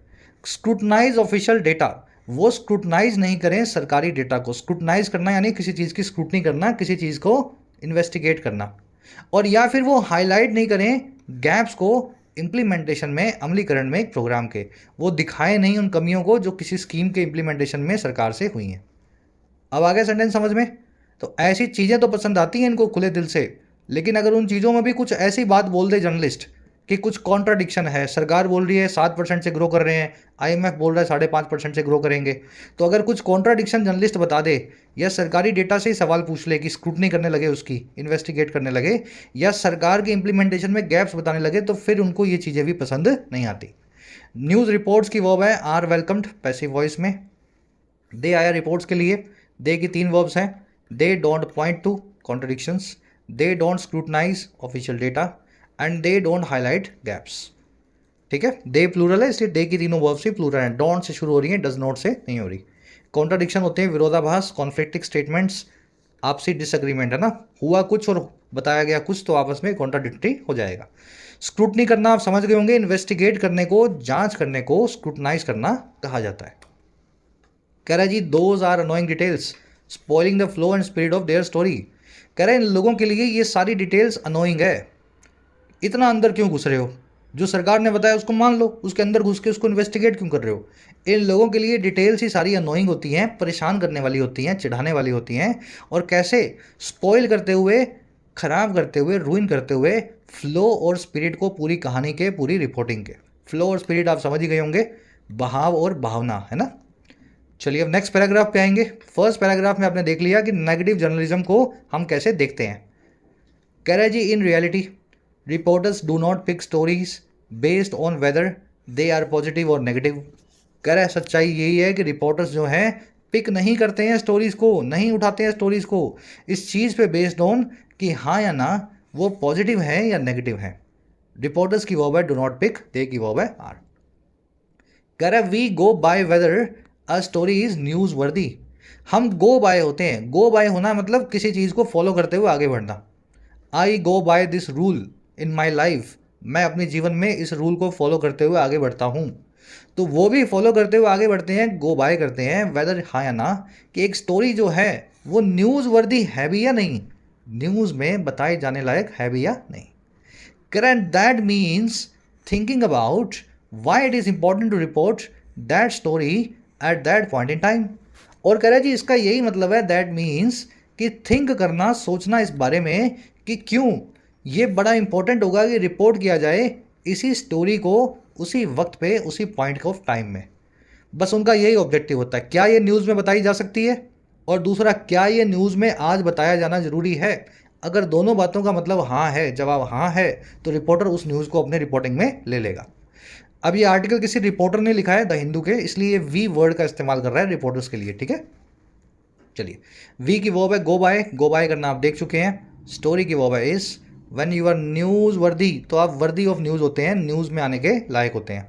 स्क्रूटनाइज ऑफिशियल डेटा, वो स्क्रूटनाइज नहीं करें सरकारी डेटा को। स्क्रूटनाइज करना यानी किसी चीज़ की स्क्रूटनी करना, किसी चीज़ को इन्वेस्टिगेट करना। और या फिर वो हाईलाइट नहीं करें गैप्स को इम्प्लीमेंटेशन में, अमलीकरण में एक प्रोग्राम के, वो दिखाए नहीं उन कमियों को जो किसी स्कीम के इम्प्लीमेंटेशन में सरकार से हुई हैं। अब आ गया सेंटेंस समझ में? तो ऐसी चीज़ें तो पसंद आती हैं इनको खुले दिल से, लेकिन अगर उन चीज़ों में भी कुछ ऐसी बात बोल दे जर्नलिस्ट कि कुछ कॉन्ट्राडिक्शन है, सरकार बोल रही है 7% से ग्रो कर रहे हैं, IMF बोल रहा है 5.5% से ग्रो करेंगे, तो अगर कुछ कॉन्ट्राडिक्शन जर्नलिस्ट बता दे या सरकारी डेटा से ही सवाल पूछ ले कि स्क्रूटनी करने लगे, उसकी इन्वेस्टिगेट करने लगे, या सरकार के इम्प्लीमेंटेशन में गैप्स बताने लगे, तो फिर उनको ये चीज़ें भी पसंद नहीं आती। न्यूज़ रिपोर्ट्स की वर्ब है आर वेलकम्ड पैसिव वॉइस में। दे आया रिपोर्ट्स के लिए, दे की 3 वर्ब्स हैं। They don't point two contradictions, they don't scrutinise official data and they don't highlight gaps. ठीक है, दे प्लूरल है इसलिए दे की तीनों वर्ब्स ही प्लूरल हैं। डोंट से शुरू हो रही है, डज नॉट से नहीं हो रही। कॉन्ट्रडिक्शन होते हैं विरोधाभास, कॉन्फ्लिक्टिंग स्टेटमेंट्स, आपसी डिसएग्रीमेंट है ना, हुआ कुछ और बताया गया कुछ, तो आपस में कॉन्ट्राडिक्टरी हो जाएगा। स्क्रूटनी करना आप समझ गए होंगे, इन्वेस्टिगेट करने को, जांच करने को स्क्रूटनाइज करना कहा जाता है। कह रहा है जी those are annoying details spoiling the flow and spirit of their story. कह रहे हैं इन लोगों के लिए ये सारी डिटेल्स अनोइंग है, इतना अंदर क्यों घुस रहे हो, जो सरकार ने बताया उसको मान लो, उसके अंदर घुस के उसको इन्वेस्टिगेट क्यों कर रहे हो। इन लोगों के लिए डिटेल्स ही सारी अनोइंग होती हैं, परेशान करने वाली होती हैं, चिढ़ाने वाली होती हैं, और कैसे स्पॉइल करते हुए, खराब करते हुए, रूइन करते हुए फ्लो और स्पिरिट को पूरी कहानी के, पूरी रिपोर्टिंग के। फ्लो और स्पिरिट आप समझ ही गए होंगे, बहाव और भावना, है ना। चलिए अब नेक्स्ट पैराग्राफ पे आएंगे। फर्स्ट पैराग्राफ में आपने देख लिया कि नेगेटिव जर्नलिज्म को हम कैसे देखते हैं। कह रहा है जी in reality reporters do not pick stories based on whether they are positive और नेगेटिव। कह रहा है सच्चाई यही है कि रिपोर्टर्स जो हैं पिक नहीं करते हैं स्टोरीज को, नहीं उठाते हैं स्टोरीज को इस चीज़ पे बेस्ड ऑन कि हाँ या ना वो पॉजिटिव है या नेगेटिव है। रिपोर्टर्स की वर्ब है डू नॉट पिक, दे की वर्ब है आर। कह रहा है we go by whether a story is newsworthy. हम गो बाय होते हैं, गो बाय होना मतलब किसी चीज़ को फॉलो करते हुए आगे बढ़ना। I go by this rule in my life, मैं अपने जीवन में इस रूल को फॉलो करते हुए आगे बढ़ता हूँ। तो वो भी फॉलो करते हुए आगे बढ़ते हैं, गो बाय करते हैं वेदर हाँ या ना कि एक स्टोरी जो है वो न्यूज़ वर्दी है भी या नहीं, न्यूज़ में बताए जाने लायक है भी या नहीं। Current that means thinking about why it is important to report that story at that point in time. और कह रहा है जी इसका यही मतलब है, दैट मीन्स कि थिंक करना, सोचना इस बारे में कि क्यों ये बड़ा इंपॉर्टेंट होगा कि रिपोर्ट किया जाए इसी स्टोरी को उसी वक्त पे, उसी पॉइंट ऑफ टाइम में। बस उनका यही ऑब्जेक्टिव होता है, क्या ये न्यूज़ में बताई जा सकती है, और दूसरा क्या ये न्यूज़ में आज बताया जाना ज़रूरी है। अगर दोनों बातों का मतलब हाँ है, जवाब हाँ है, तो रिपोर्टर उस न्यूज़ को अपने रिपोर्टिंग में ले लेगा। अब ये आर्टिकल किसी रिपोर्टर ने लिखा है द हिंदू के, इसलिए ये वी वर्ड का इस्तेमाल कर रहा है रिपोर्टर्स के लिए। ठीक है, चलिए वी की वर्ब है गो बाय, गो बाय करना आप देख चुके हैं। स्टोरी की वर्ब है is, when you are newsworthy, तो आप वर्दी ऑफ न्यूज़ होते हैं, न्यूज़ में आने के लायक होते हैं।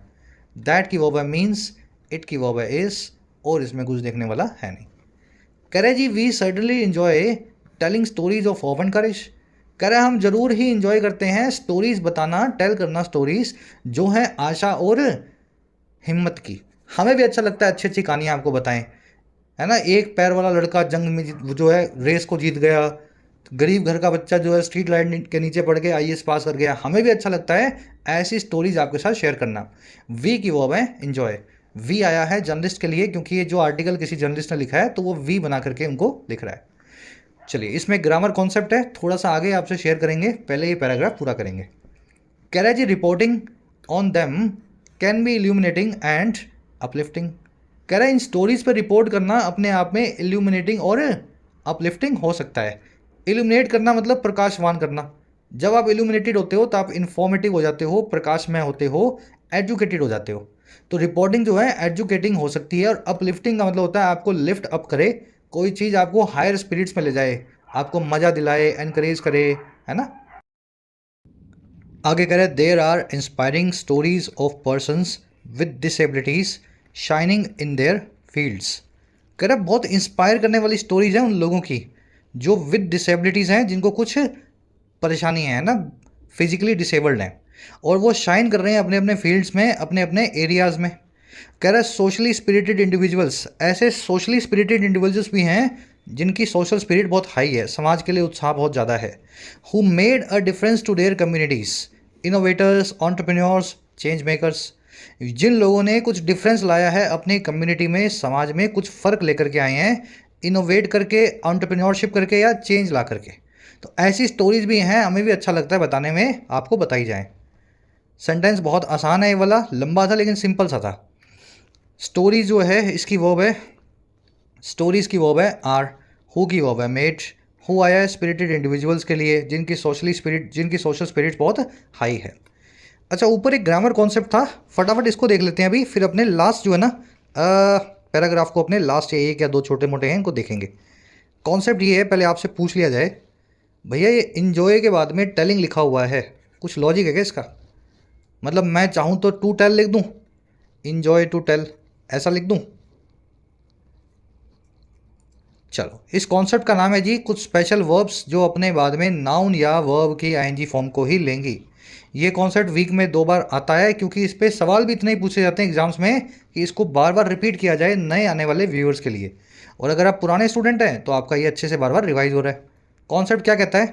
दैट की वर्ब है मीन्स, इट की वर्ब है इज, और इसमें कुछ देखने वाला है नहीं। कह रहे जी we certainly enjoy telling stories of hope and courage. कह रहे हम जरूर ही इंजॉय करते हैं स्टोरीज बताना, टेल करना स्टोरीज जो हैं आशा और हिम्मत की। हमें भी अच्छा लगता है अच्छी अच्छी कहानियाँ आपको बताएं, है ना। एक पैर वाला लड़का जंग में जो है रेस को जीत गया, गरीब घर का बच्चा जो है स्ट्रीट लाइट के नीचे पड़ के IAS पास कर गया, हमें भी अच्छा लगता है ऐसी स्टोरीज आपके साथ शेयर करना। वी की वर्ब है इंजॉय, वी आया है जर्नलिस्ट के लिए क्योंकि ये जो आर्टिकल किसी जर्नलिस्ट ने लिखा है तो वो वी बना करके उनको लिख रहा है। चलिए इसमें ग्रामर कॉन्सेप्ट है, थोड़ा सा आगे आपसे शेयर करेंगे, पहले ये पैराग्राफ पूरा करेंगे। कह रहा है जी reporting on them can be illuminating and uplifting. कह रहा है इन स्टोरीज पर रिपोर्ट करना अपने आप में इल्यूमिनेटिंग और अपलिफ्टिंग हो सकता है। इल्यूमिनेट करना मतलब प्रकाशवान करना, जब आप इल्यूमिनेटेड होते हो तो आप इन्फॉर्मेटिव हो जाते हो, प्रकाशमय होते हो, एजुकेटेड हो जाते हो। तो रिपोर्टिंग जो है एजुकेटिंग हो सकती है, और अपलिफ्टिंग का मतलब होता है आपको लिफ्ट अप करे, कोई चीज़ आपको हायर स्पिरिट्स में ले जाए, आपको मज़ा दिलाए, एनकरेज करे, है ना। आगे करें there are inspiring stories of persons with disabilities shining in their fields. कह रहे बहुत इंस्पायर करने वाली स्टोरीज हैं उन लोगों की जो विद डिसेबिलिटीज़ हैं, जिनको कुछ परेशानी है ना, फिजिकली डिसेबल्ड हैं, और वो शाइन कर रहे हैं अपने अपने फील्ड्स में, अपने अपने एरियाज़ में। कह रहा है सोशली स्पिरिटेड इंडिविजुअल्स, ऐसे सोशली स्पिरिटेड इंडिविजुअल्स भी हैं जिनकी सोशल स्पिरिट बहुत हाई है, समाज के लिए उत्साह बहुत ज़्यादा है। Who made a difference to their communities, innovators, entrepreneurs, change makers. जिन लोगों ने कुछ डिफरेंस लाया है अपनी कम्युनिटी में, समाज में कुछ फ़र्क लेकर के आए हैं, इनोवेट करके, एंटरप्रेन्योरशिप करके या चेंज ला करके। तो ऐसी स्टोरीज भी हैं, हमें भी अच्छा लगता है बताने में, आपको बताई जाए। सेंटेंस बहुत आसान है, ये वाला लंबा था लेकिन सिंपल सा था। स्टोरी जो है इसकी वर्ब है, स्टोरीज़ की वर्ब है आर, हु की वर्ब है मेड। हु आया है स्पिरिटेड इंडिविजुअल्स के लिए जिनकी सोशल स्पिरिट बहुत हाई है। अच्छा, ऊपर एक ग्रामर कॉन्सेप्ट था, फटाफट इसको देख लेते हैं अभी, फिर अपने लास्ट जो है ना पैराग्राफ को, अपने लास्ट एक या दो छोटे मोटे हैं इनको देखेंगे। कॉन्सेप्ट ये है, पहले आपसे पूछ लिया जाए, भैया ये इन्जॉय के बाद में टेलिंग लिखा हुआ है, कुछ लॉजिक है क्या इसका? मतलब मैं चाहूँ तो टू टेल लिख दूँ, इन्जॉय टू टेल ऐसा लिख दूँ? चलो, इस कॉन्सेप्ट का नाम है जी कुछ स्पेशल वर्ब्स जो अपने बाद में नाउन या वर्ब की आईएनजी फॉर्म को ही लेंगी। ये कॉन्सेप्ट वीक में 2 बार आता है क्योंकि इस पे सवाल भी इतने ही पूछे जाते हैं एग्जाम्स में कि इसको बार बार रिपीट किया जाए नए आने वाले व्यूअर्स के लिए। और अगर आप पुराने स्टूडेंट हैं तो आपका ये अच्छे से बार बार रिवाइज हो रहा है। कॉन्सेप्ट क्या कहता है?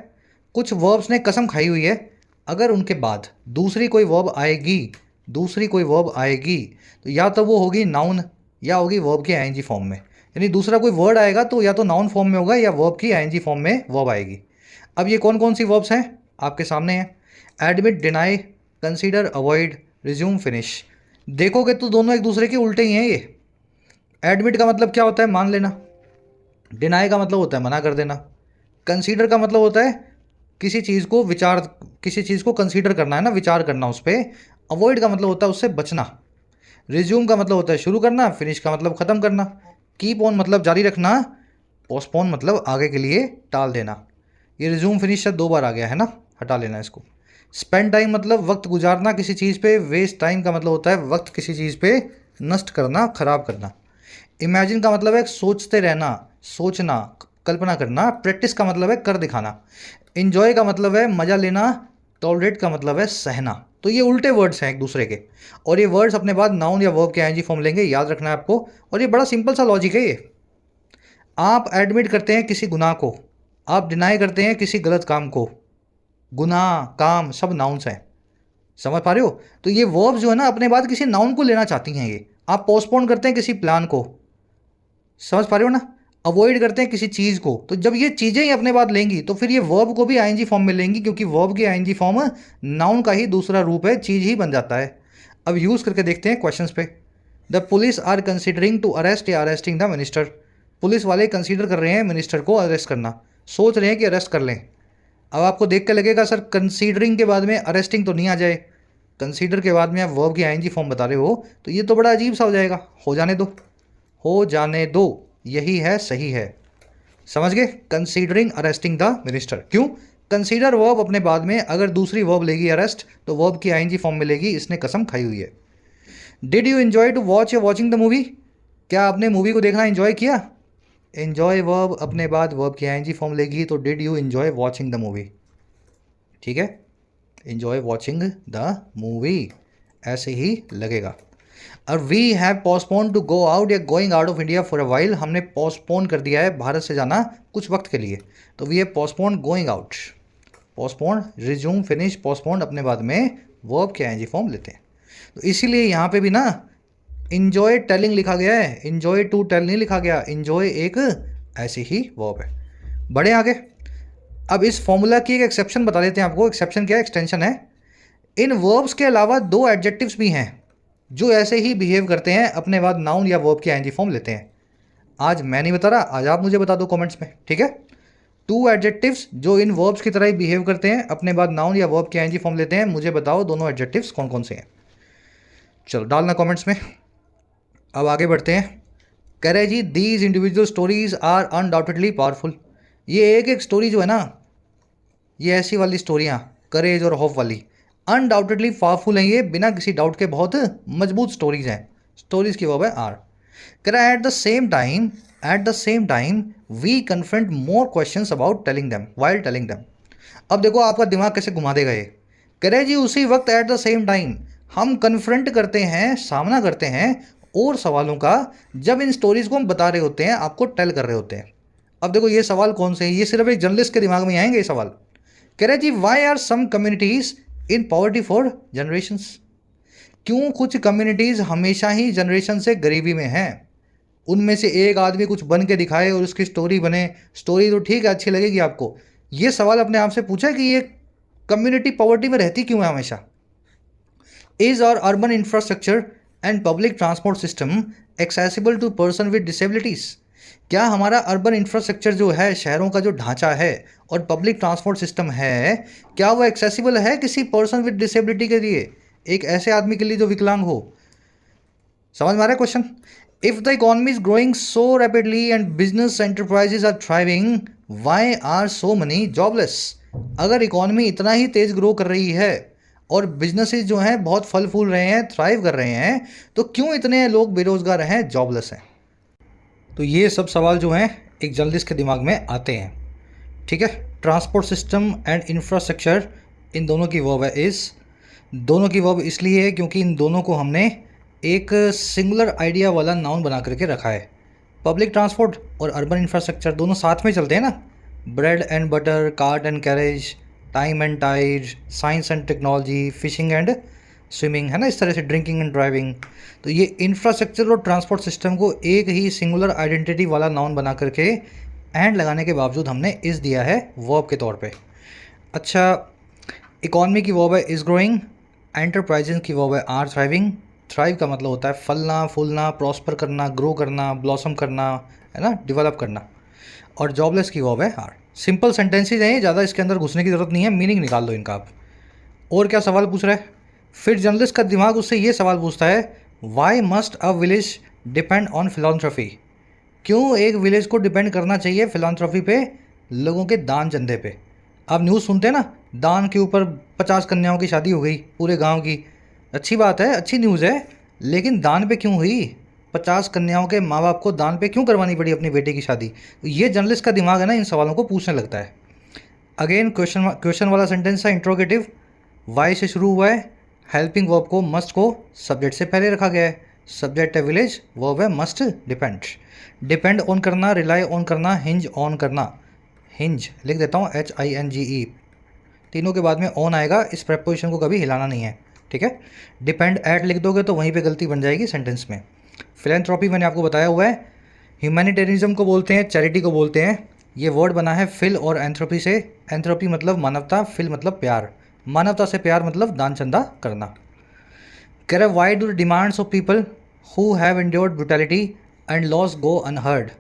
कुछ वर्ब्स ने कसम खाई हुई है, अगर उनके बाद दूसरी कोई वर्ब आएगी तो या तो वो होगी नाउन या होगी वर्ब की आईएनजी फॉर्म में। यानी दूसरा कोई वर्ड आएगा तो या तो नाउन फॉर्म में होगा या वर्ब की आईएनजी फॉर्म में वर्ब आएगी। अब ये कौन कौन सी वर्ब्स हैं आपके सामने हैं? Admit, deny, consider, avoid, resume, finish. देखोगे तो दोनों एक दूसरे के उल्टे ही हैं ये। एडमिट का मतलब क्या होता है? मान लेना। डिनाई का मतलब होता है मना कर देना। कंसीडर का मतलब होता है किसी चीज़ को कंसीडर करना है ना, विचार करना उस पर। अवॉइड का मतलब होता है उससे बचना। रिज्यूम का मतलब होता है शुरू करना। फिनिश का मतलब ख़त्म करना। कीप ऑन मतलब जारी रखना। पोस्टपोन मतलब आगे के लिए टाल देना। ये रिज्यूम फिनिश से 2 बार आ गया है ना, हटा लेना इसको। स्पेंड टाइम मतलब वक्त गुजारना किसी चीज़ पे। वेस्ट टाइम का मतलब होता है वक्त किसी चीज़ पे नष्ट करना, खराब करना। इमेजिन का मतलब है सोचते रहना, सोचना, कल्पना करना। प्रैक्टिस का मतलब है कर दिखाना। इन्जॉय का मतलब है मज़ा लेना। टॉलरेट का मतलब है सहना। तो ये उल्टे वर्ड्स हैं एक दूसरे के, और ये वर्ड्स अपने बाद नाउन या वर्ब के आईएनजी फॉर्म लेंगे, याद रखना है आपको। और ये बड़ा सिंपल सा लॉजिक है ये। आप एडमिट करते हैं किसी गुनाह को, आप डिनाई करते हैं किसी गलत काम को। गुनाह, काम सब नाउन्स हैं, समझ पा रहे हो? तो ये वर्ब्स जो है ना अपने बाद किसी नाउन को लेना चाहती हैं ये। आप पोस्टपोन करते हैं किसी प्लान को, समझ पा रहे हो ना? अवॉइड करते हैं किसी चीज़ को। तो जब ये चीज़ें ही अपने बाद लेंगी तो फिर ये वर्ब को भी आईएनजी फॉर्म में लेंगी, क्योंकि वर्ब की आईएनजी फॉर्म नाउन का ही दूसरा रूप है, चीज़ ही बन जाता है। अब यूज़ करके देखते हैं क्वेश्चंस पे। The police are considering to arrest या अरेस्टिंग द मिनिस्टर। पुलिस वाले कंसीडर कर रहे हैं मिनिस्टर को अरेस्ट करना, सोच रहे हैं कि अरेस्ट कर लें। अब आपको देख के लगेगा सर कंसीडरिंग के बाद में अरेस्टिंग तो नहीं आ जाए, कंसीडर के बाद में आप वर्ब की आईएनजी फॉर्म बता रहे हो, तो ये तो बड़ा अजीब सा हो जाएगा। हो जाने दो, हो जाने दो, यही है, सही है। समझ गए? Considering arresting the minister. क्यों? कंसीडर वर्ब अपने बाद में अगर दूसरी वर्ब लेगी अरेस्ट तो वर्ब की आईएनजी फॉर्म में लेगी, इसने कसम खाई हुई है। Did you enjoy to watch या वॉचिंग द मूवी? क्या आपने मूवी को देखना एंजॉय किया? एंजॉय वर्ब अपने बाद वर्ब की आईएनजी फॉर्म लेगी, तो did you enjoy watching the movie. ठीक है, एंजॉय वॉचिंग द मूवी ऐसे ही लगेगा। और we have postpone to go out या going out of India for a while. हमने पोस्टपोन कर दिया है भारत से जाना कुछ वक्त के लिए, तो we have postpone going out. Postpone, resume, finish, postpone अपने बाद में वर्ब के आईएनजी फॉर्म लेते हैं। तो इसीलिए यहाँ पे भी ना इन्जॉय टेलिंग लिखा गया है, इन्जॉय टू टेल नहीं लिखा गया। इन्जॉय एक ऐसी ही वर्ब है। बढ़े आगे। अब इस फॉर्मूला की एक एक्सेप्शन बता देते हैं आपको। एक्सेप्शन क्या है? एक्सटेंशन है। इन वर्ब्स के अलावा 2 एडजेक्टिव्स भी हैं जो ऐसे ही बिहेव करते हैं, अपने बाद नाउन या वर्ब की आईएनजी फॉर्म लेते हैं। आज मैं नहीं बता रहा, आज आप मुझे बता दो कमेंट्स में, ठीक है? 2 एडजेक्टिव्स जो इन वर्ब्स की तरह ही बिहेव करते हैं, अपने बाद नाउन या वर्ब की आईएनजी फॉर्म लेते हैं। मुझे बताओ दोनों एडजेक्टिव्स कौन कौन से हैं। चलो डालना कमेंट्स में। अब आगे बढ़ते हैं। कह रहे जी these individual stories are undoubtedly powerful. ये एक एक स्टोरी जो है ना, ये ऐसी वाली स्टोरियाँ करेज और होप वाली अनडाउटेडली पावरफुल हैं, ये बिना किसी डाउट के बहुत मजबूत स्टोरीज हैं। स्टोरीज की वर्ब है आर। कह रहा है at the same time we confront more questions about telling them while telling them. अब देखो आपका दिमाग कैसे घुमा देगा ये। कह रहे जी उसी वक्त एट द सेम टाइम हम कन्फ्रंट करते हैं, सामना करते हैं और सवालों का, जब इन स्टोरीज को हम बता रहे होते हैं, आपको टेल कर रहे होते हैं। अब देखो ये सवाल कौन से हैं, ये सिर्फ एक जर्नलिस्ट के दिमाग में आएंगे ये सवाल। कह रहे जी why are some communities in poverty for generations. क्यों कुछ कम्युनिटीज़ हमेशा ही जनरेशन से गरीबी में हैं? उनमें से एक आदमी कुछ बन के दिखाए और उसकी स्टोरी बने। स्टोरी तो ठीक है, अच्छी लगेगी आपको। ये सवाल अपने आप से पूछा कि ये कम्युनिटी पॉवर्टी में रहती क्यों है हमेशा। इज और urban infrastructure and public transport system accessible to person with disabilities. क्या हमारा अर्बन इंफ्रास्ट्रक्चर जो है, शहरों का जो ढांचा है और पब्लिक ट्रांसपोर्ट सिस्टम है, क्या वो एक्सेसिबल है किसी पर्सन विद डिसेबिलिटी के लिए, एक ऐसे आदमी के लिए जो विकलांग हो। समझ में आ रहा है question. If the economy is growing so rapidly and business enterprises are thriving, why are so many jobless. अगर इकोनॉमी इतना ही तेज ग्रो कर रही है और बिजनेसेस जो हैं बहुत फल फूल रहे हैं, थ्राइव कर रहे हैं, तो क्यों इतने लोग बेरोजगार हैं, जॉबलेस हैं। तो ये सब सवाल जो हैं एक जर्नलिस्ट के दिमाग में आते हैं। ठीक है, ट्रांसपोर्ट सिस्टम एंड इंफ्रास्ट्रक्चर, इन दोनों की वर्ब है इस। दोनों की वर्ब इसलिए है क्योंकि इन दोनों को हमने एक सिंगुलर आइडिया वाला नाउन बना करके रखा है। पब्लिक ट्रांसपोर्ट और अर्बन इंफ्रास्ट्रक्चर दोनों साथ में चलते हैं ना। Bread and butter, cart and carriage, time and tide, science and technology, fishing and swimming, है ना, इस तरह से ड्रिंकिंग एंड ड्राइविंग। तो ये इंफ्रास्ट्रक्चर और ट्रांसपोर्ट सिस्टम को एक ही सिंगुलर आइडेंटिटी वाला नाउन बना करके एंड लगाने के बावजूद हमने इस दिया है वर्ब के तौर पे। अच्छा, इकॉनमी की वर्ब है इज़ ग्रोइंग, एंटरप्राइजेज की वर्ब है आर थ्राइविंग। थ्राइव का मतलब होता है फलना फूलना, प्रॉस्पर करना, ग्रो करना, ब्लॉसम करना, है ना, डेवलप करना। और जॉबलेस की वर्ब है आर। सिंपल सेंटेंसेज हैं, ज़्यादा इसके अंदर घुसने की ज़रूरत नहीं है, मीनिंग निकाल दो इनका आप। और क्या सवाल पूछ रहा है फिर जर्नलिस्ट का दिमाग, उससे ये सवाल पूछता है why must a village depend on philanthropy. क्यों एक विलेज को डिपेंड करना चाहिए फिलॉन्थ्रफी पे, लोगों के दान चंदे पे। आप न्यूज़ सुनते हैं ना, दान के ऊपर 50 कन्याओं की शादी हो गई पूरे गांव की। अच्छी बात है, अच्छी न्यूज़ है, लेकिन दान पे क्यों हुई। 50 कन्याओं के माँ बाप को दान पे क्यों करवानी पड़ी अपनी बेटे की शादी। तो ये जर्नलिस्ट का दिमाग है ना, इन सवालों को पूछने लगता है। अगेन क्वेश्चन वाला सेंटेंस है इंट्रोगेटिव, वाई से शुरू हुआ है, हेल्पिंग वर्ब को मस्ट को सब्जेक्ट से पहले रखा गया है। सब्जेक्ट है विलेज, वर्ब है मस्ट डिपेंड। डिपेंड ऑन करना, रिलाई ऑन करना, हिंज ऑन करना। हिंज लिख देता हूँ HINGE, तीनों के बाद में ऑन आएगा, इस प्रेपोजिशन को कभी हिलाना नहीं है। ठीक है, डिपेंड एट लिख दोगे तो वहीं पे गलती बन जाएगी सेंटेंस में। फिलैंथ्रोपी मैंने आपको बताया हुआ है, ह्यूमैनिटेरिज्म को बोलते हैं, चैरिटी को बोलते हैं। ये वर्ड बना है फिल और एंथ्रोपी से। एंथ्रोपी मतलब मानवता, फिल मतलब प्यार, मानवता से प्यार मतलब दान चंदा करना। कह रहा है why do the demands of people who have endured brutality and loss go unheard.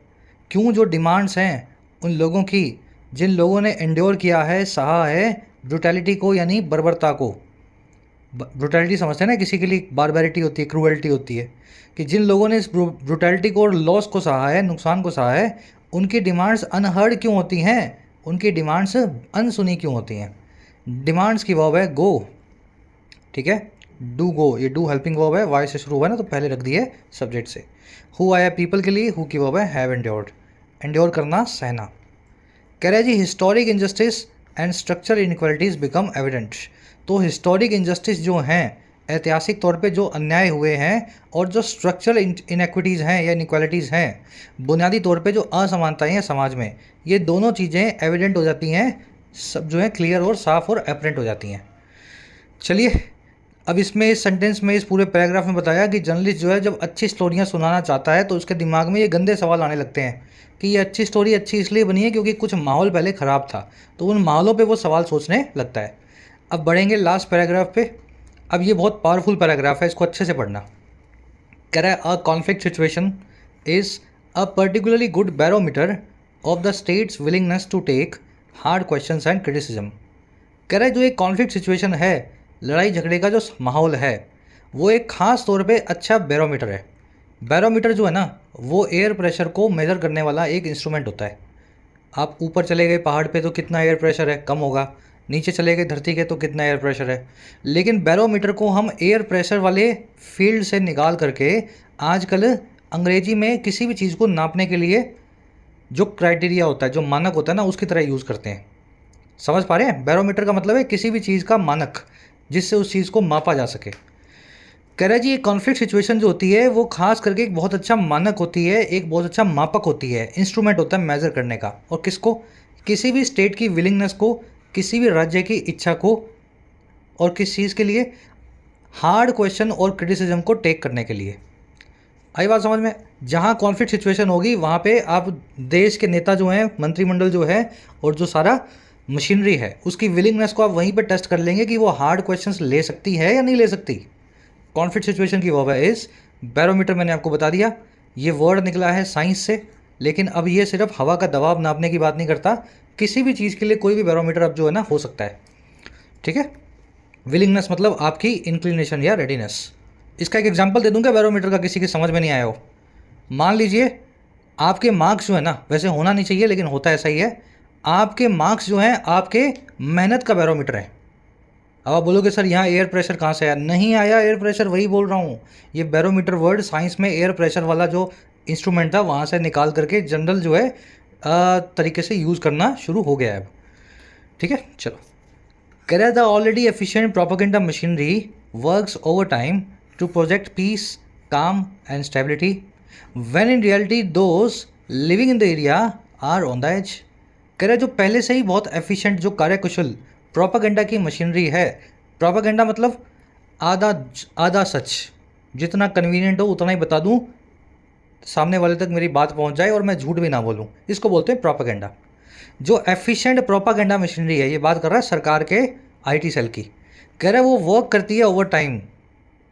क्यों जो डिमांड्स हैं उन लोगों की जिन लोगों ने एंड्योर किया है, सहा है ब्रुटैलिटी को, यानी बर्बरता को। ब्रुटैलिटी समझते हैं ना, किसी के लिए बारबैरिटी होती है, क्रूएल्टी होती है, कि जिन लोगों ने इस ब्रुटैलिटी को और लॉस को सहा है, नुकसान को सहा है, उनकी डिमांड्स अनहर्ड क्यों होती हैं, उनकी डिमांड्स अनसुनी क्यों होती हैं। डिमांड्स की वर्ब है गो। ठीक है, डू गो, ये डू हेल्पिंग वर्ब है, वाई से शुरू हुआ है ना, तो पहले रख दिए सब्जेक्ट से। हु आया पीपल के लिए, हु की वर्ब है हैव एंड्योर्ड, एंड्योर करना, सहना। कह रहा है जी historic injustice and structural inequalities become evident. तो हिस्टोरिक इनजस्टिस जो हैं, ऐतिहासिक तौर पे जो अन्याय हुए हैं, और जो स्ट्रक्चरल इनइक्विटीज़ हैं या इनइक्वालिटीज़ हैं, बुनियादी तौर पे जो असमानताएं हैं समाज में, ये दोनों चीज़ें एविडेंट हो जाती हैं, सब जो है क्लियर और साफ और एपरेंट हो जाती हैं। चलिए, अब इसमें इस सेंटेंस में, इस पूरे पैराग्राफ में बताया कि जर्नलिस्ट जो है जब अच्छी स्टोरियाँ सुनाना चाहता है तो उसके दिमाग में ये गंदे सवाल आने लगते हैं कि ये अच्छी स्टोरी अच्छी इसलिए बनी है क्योंकि कुछ माहौल पहले ख़राब था, तो उन माहौलों पे वो सवाल सोचने लगता है। अब बढ़ेंगे लास्ट पैराग्राफ पे। अब ये बहुत पावरफुल पैराग्राफ है, इसको अच्छे से पढ़ना। कह रहा है a conflict situation is a particularly good barometer of the state's willingness to take hard questions and criticism. कह रहा है जो एक कॉन्फ्लिक्ट सिचुएशन है, लड़ाई झगड़े का जो माहौल है, वो एक ख़ास तौर पे अच्छा बैरोमीटर है। बैरोमीटर जो है ना, वो एयर प्रेशर को मेज़र करने वाला एक इंस्ट्रूमेंट होता है। आप ऊपर चले गए पहाड़ पे तो कितना एयर प्रेशर है, कम होगा। नीचे चले गए धरती के तो कितना एयर प्रेशर है। लेकिन बैरोमीटर को हम एयर प्रेशर वाले फील्ड से निकाल करके आजकल अंग्रेजी में किसी भी चीज़ को नापने के लिए जो क्राइटेरिया होता है, जो मानक होता है ना, उसकी तरह यूज़ करते हैं। समझ पा रहे हैं, बैरोमीटर का मतलब है किसी भी चीज़ का मानक जिससे उस चीज़ को मापा जा सके। कह रहा है जी ये कॉन्फ्लिक्ट सिचुएशन जो होती है वो खास करके एक बहुत अच्छा मानक होती है, एक बहुत अच्छा मापक होती है, इंस्ट्रूमेंट होता है मेज़र करने का। और किसको, किसी भी स्टेट की विलिंगनेस को, किसी भी राज्य की इच्छा को, और किस चीज़ के लिए, हार्ड क्वेश्चन और क्रिटिसिज्म को टेक करने के लिए। आई बात समझ में। जहाँ कॉन्फ्लिक्ट सिचुएशन होगी वहाँ पे आप देश के नेता जो हैं, मंत्रिमंडल जो है और जो सारा मशीनरी है उसकी विलिंगनेस को आप वहीं पे टेस्ट कर लेंगे कि वो हार्ड क्वेश्चंस ले सकती है या नहीं ले सकती। कॉन्फ्लिक्ट सिचुएशन की वर्ब है इज बैरोमीटर। मैंने आपको बता दिया ये वर्ड निकला है साइंस से, लेकिन अब ये सिर्फ हवा का दबाव नापने की बात नहीं करता, किसी भी चीज़ के लिए कोई भी बैरोमीटर अब जो है ना हो सकता है। ठीक है। विलिंगनेस मतलब आपकी इंक्लिनेशन या रेडीनेस। इसका एक एग्जांपल दे दूं क्या बैरोमीटर का, किसी के समझ में नहीं आया हो। मान लीजिए आपके मार्क्स जो है ना, वैसे होना नहीं चाहिए लेकिन होता ऐसा ही है, आपके मार्क्स जो हैं आपके मेहनत का बैरोमीटर है। अब आप बोलोगे सर यहाँ एयर प्रेशर कहाँ से आया, नहीं आया एयर प्रेशर, वही बोल रहा हूँ। ये बैरोमीटर वर्ड साइंस में एयर प्रेशर वाला जो इंस्ट्रूमेंट था वहाँ से निकाल करके जनरल जो है तरीके से यूज़ करना शुरू हो गया है अब। ठीक है, चलो। कह रहा था already efficient propaganda machinery works overtime to project peace, calm and stability when in reality those living in the area are on the edge. कह रहा है जो पहले से ही बहुत एफिशिएंट, जो कार्यकुशल प्रोपेगेंडा की मशीनरी है। प्रोपेगेंडा मतलब आधा आधा सच, जितना कन्वीनियंट हो उतना ही बता दूं, सामने वाले तक मेरी बात पहुंच जाए और मैं झूठ भी ना बोलूं, इसको बोलते हैं प्रोपेगेंडा। जो एफिशिएंट प्रोपेगेंडा मशीनरी है, ये बात कर रहा है सरकार के आईटी सेल की। कह रहा है वो वर्क करती है ओवर टाइम,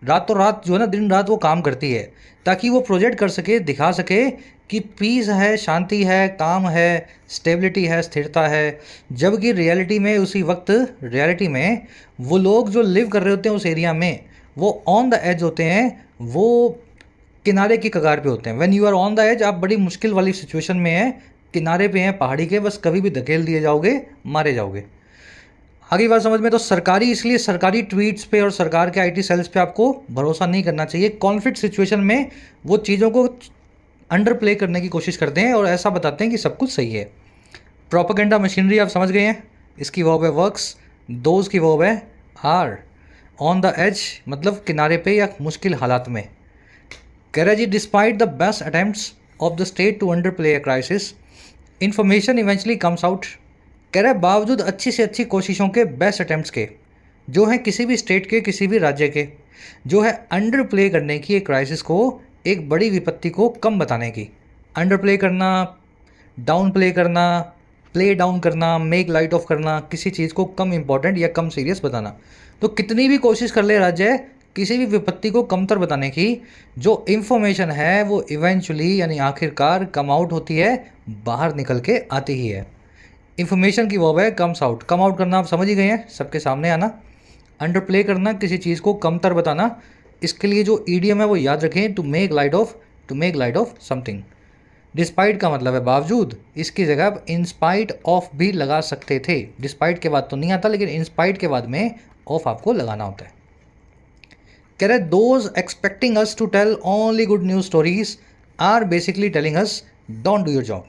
रातों रात जो है ना, दिन रात वो काम करती है ताकि वो प्रोजेक्ट कर सके, दिखा सके कि पीस है, शांति है, काम है, स्टेबिलिटी है, स्थिरता है। जबकि रियलिटी में उसी वक्त रियलिटी में वो लोग जो लिव कर रहे होते हैं उस एरिया में, वो ऑन द एज होते हैं, वो किनारे की कगार पे होते हैं। When you are on the edge, आप बड़ी मुश्किल वाली सिचुएशन में हैं, किनारे पे हैं पहाड़ी के, बस कभी भी धकेल दिए जाओगे, मारे जाओगे। आगे बात समझ में। तो सरकारी, इसलिए सरकारी ट्वीट्स पे और सरकार के आईटी सेल्स पे आपको भरोसा नहीं करना चाहिए। कॉन्फ्लिक्ट सिचुएशन में वो चीज़ों को अंडर प्ले करने की कोशिश करते हैं और ऐसा बताते हैं कि सब कुछ सही है। प्रोपेगेंडा मशीनरी आप समझ गए हैं, इसकी वर्ब है वर्क्स, दोज की वर्ब है आर, ऑन द एज मतलब किनारे पे या मुश्किल हालात में। कह रहा जी despite the best attempts of the state to underplay a crisis information eventually comes out. कह रहा है बावजूद अच्छी से अच्छी कोशिशों के, बेस्ट अटेम्प्ट्स के, जो है किसी भी स्टेट के, किसी भी राज्य के, जो है अंडर प्ले करने की एक क्राइसिस को, एक बड़ी विपत्ति को कम बताने की। अंडर प्ले करना, डाउन प्ले करना, प्ले डाउन करना, मेक लाइट ऑफ करना, किसी चीज़ को कम इम्पॉर्टेंट या कम सीरियस बताना। तो कितनी भी कोशिश कर ले राज्य किसी भी विपत्ति को कमतर बताने की, जो इन्फॉर्मेशन है वो इवेंचुअली यानी आखिरकार कम आउट होती है, बाहर निकल के आती ही है। इन्फॉर्मेशन की वर्ब है कम्स आउट। कम आउट करना आप समझ ही गए हैं, सबके सामने आना। अंडर प्ले करना, किसी चीज़ को कमतर बताना। इसके लिए जो ईडियम है वो याद रखें, to make light of, to make light of something. Despite का मतलब है बावजूद, इसकी जगह आप इंस्पाइट ऑफ भी लगा सकते थे। डिस्पाइट के बाद तो नहीं आता, लेकिन इंस्पाइट के बाद में ऑफ आपको लगाना होता है। कह रहे those expecting us to tell only good news stories are basically telling us don't do your job.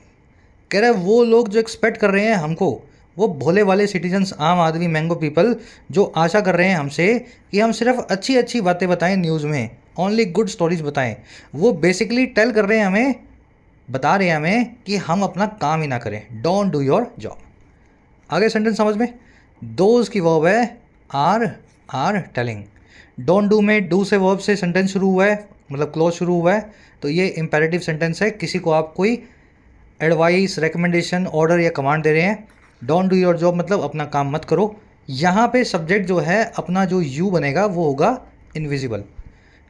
कह रहे वो लोग जो एक्सपेक्ट कर रहे हैं हमको, वो भोले वाले सिटीजन्स, आम आदमी, मैंगो पीपल, जो आशा कर रहे हैं हमसे कि हम सिर्फ अच्छी अच्छी बातें बताएं न्यूज़ में, ओनली गुड स्टोरीज बताएं, वो बेसिकली टेल कर रहे हैं हमें, बता रहे हैं हमें कि हम अपना काम ही ना करें। Don't do your job. आगे सेंटेंस समझ में। दोज की वर्ब है आर टेलिंग। डोंट डू में डू से वर्ब से सेंटेंस शुरू हुआ है, मतलब क्लोज शुरू हुआ है, तो ये इंपेरेटिव सेंटेंस है। किसी को आप कोई एडवाइस, रिकमेंडेशन, ऑर्डर या कमांड दे रहे हैं। डोंट डू योर जॉब मतलब अपना काम मत करो। यहाँ पे सब्जेक्ट जो है अपना जो यू बनेगा वो होगा इनविजिबल।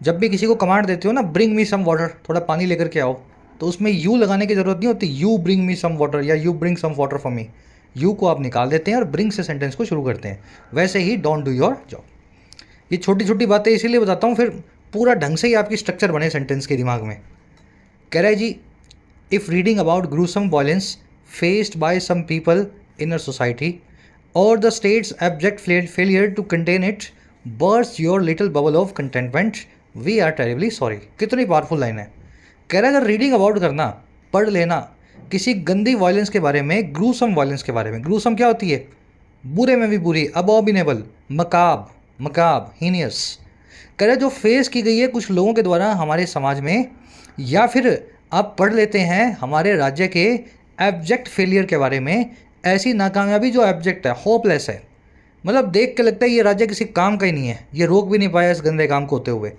जब भी किसी को कमांड देते हो ना, ब्रिंग मी सम वाटर, थोड़ा पानी लेकर के आओ, तो उसमें यू लगाने की ज़रूरत नहीं होती। You bring me some water या you bring some water for me, you को आप निकाल देते हैं और ब्रिंग से सेंटेंस को शुरू करते हैं। वैसे ही डोंट डू योर जॉब। ये छोटी छोटी बातें इसीलिए बताता हूँ, फिर पूरा ढंग से ही आपकी स्ट्रक्चर बने सेंटेंस के दिमाग में। कह रहा है जी if reading about gruesome violence faced by some people in a society or the state's abject failure to contain it bursts your little bubble of contentment, we are terribly sorry। कितनी powerful line है। कह रहा है अगर reading about करना, पढ़ लेना किसी गंदी वायलेंस के बारे में, ग्रूसम वायलेंस के बारे में। ग्रूसम क्या होती है? बुरे में भी बुरी, अबॉमिनेबल, मकाब, हीनियस। कह रहा है जो फेस की गई है कुछ लोगों के द्वारा हमारे समाज में, या फिर आप पढ़ लेते हैं हमारे राज्य के एब्जेक्ट फेलियर के बारे में, ऐसी नाकामयाबी जो एब्जेक्ट है, होपलेस है, मतलब देख के लगता है ये राज्य किसी काम का ही नहीं है, ये रोक भी नहीं पाया इस गंदे काम को होते हुए।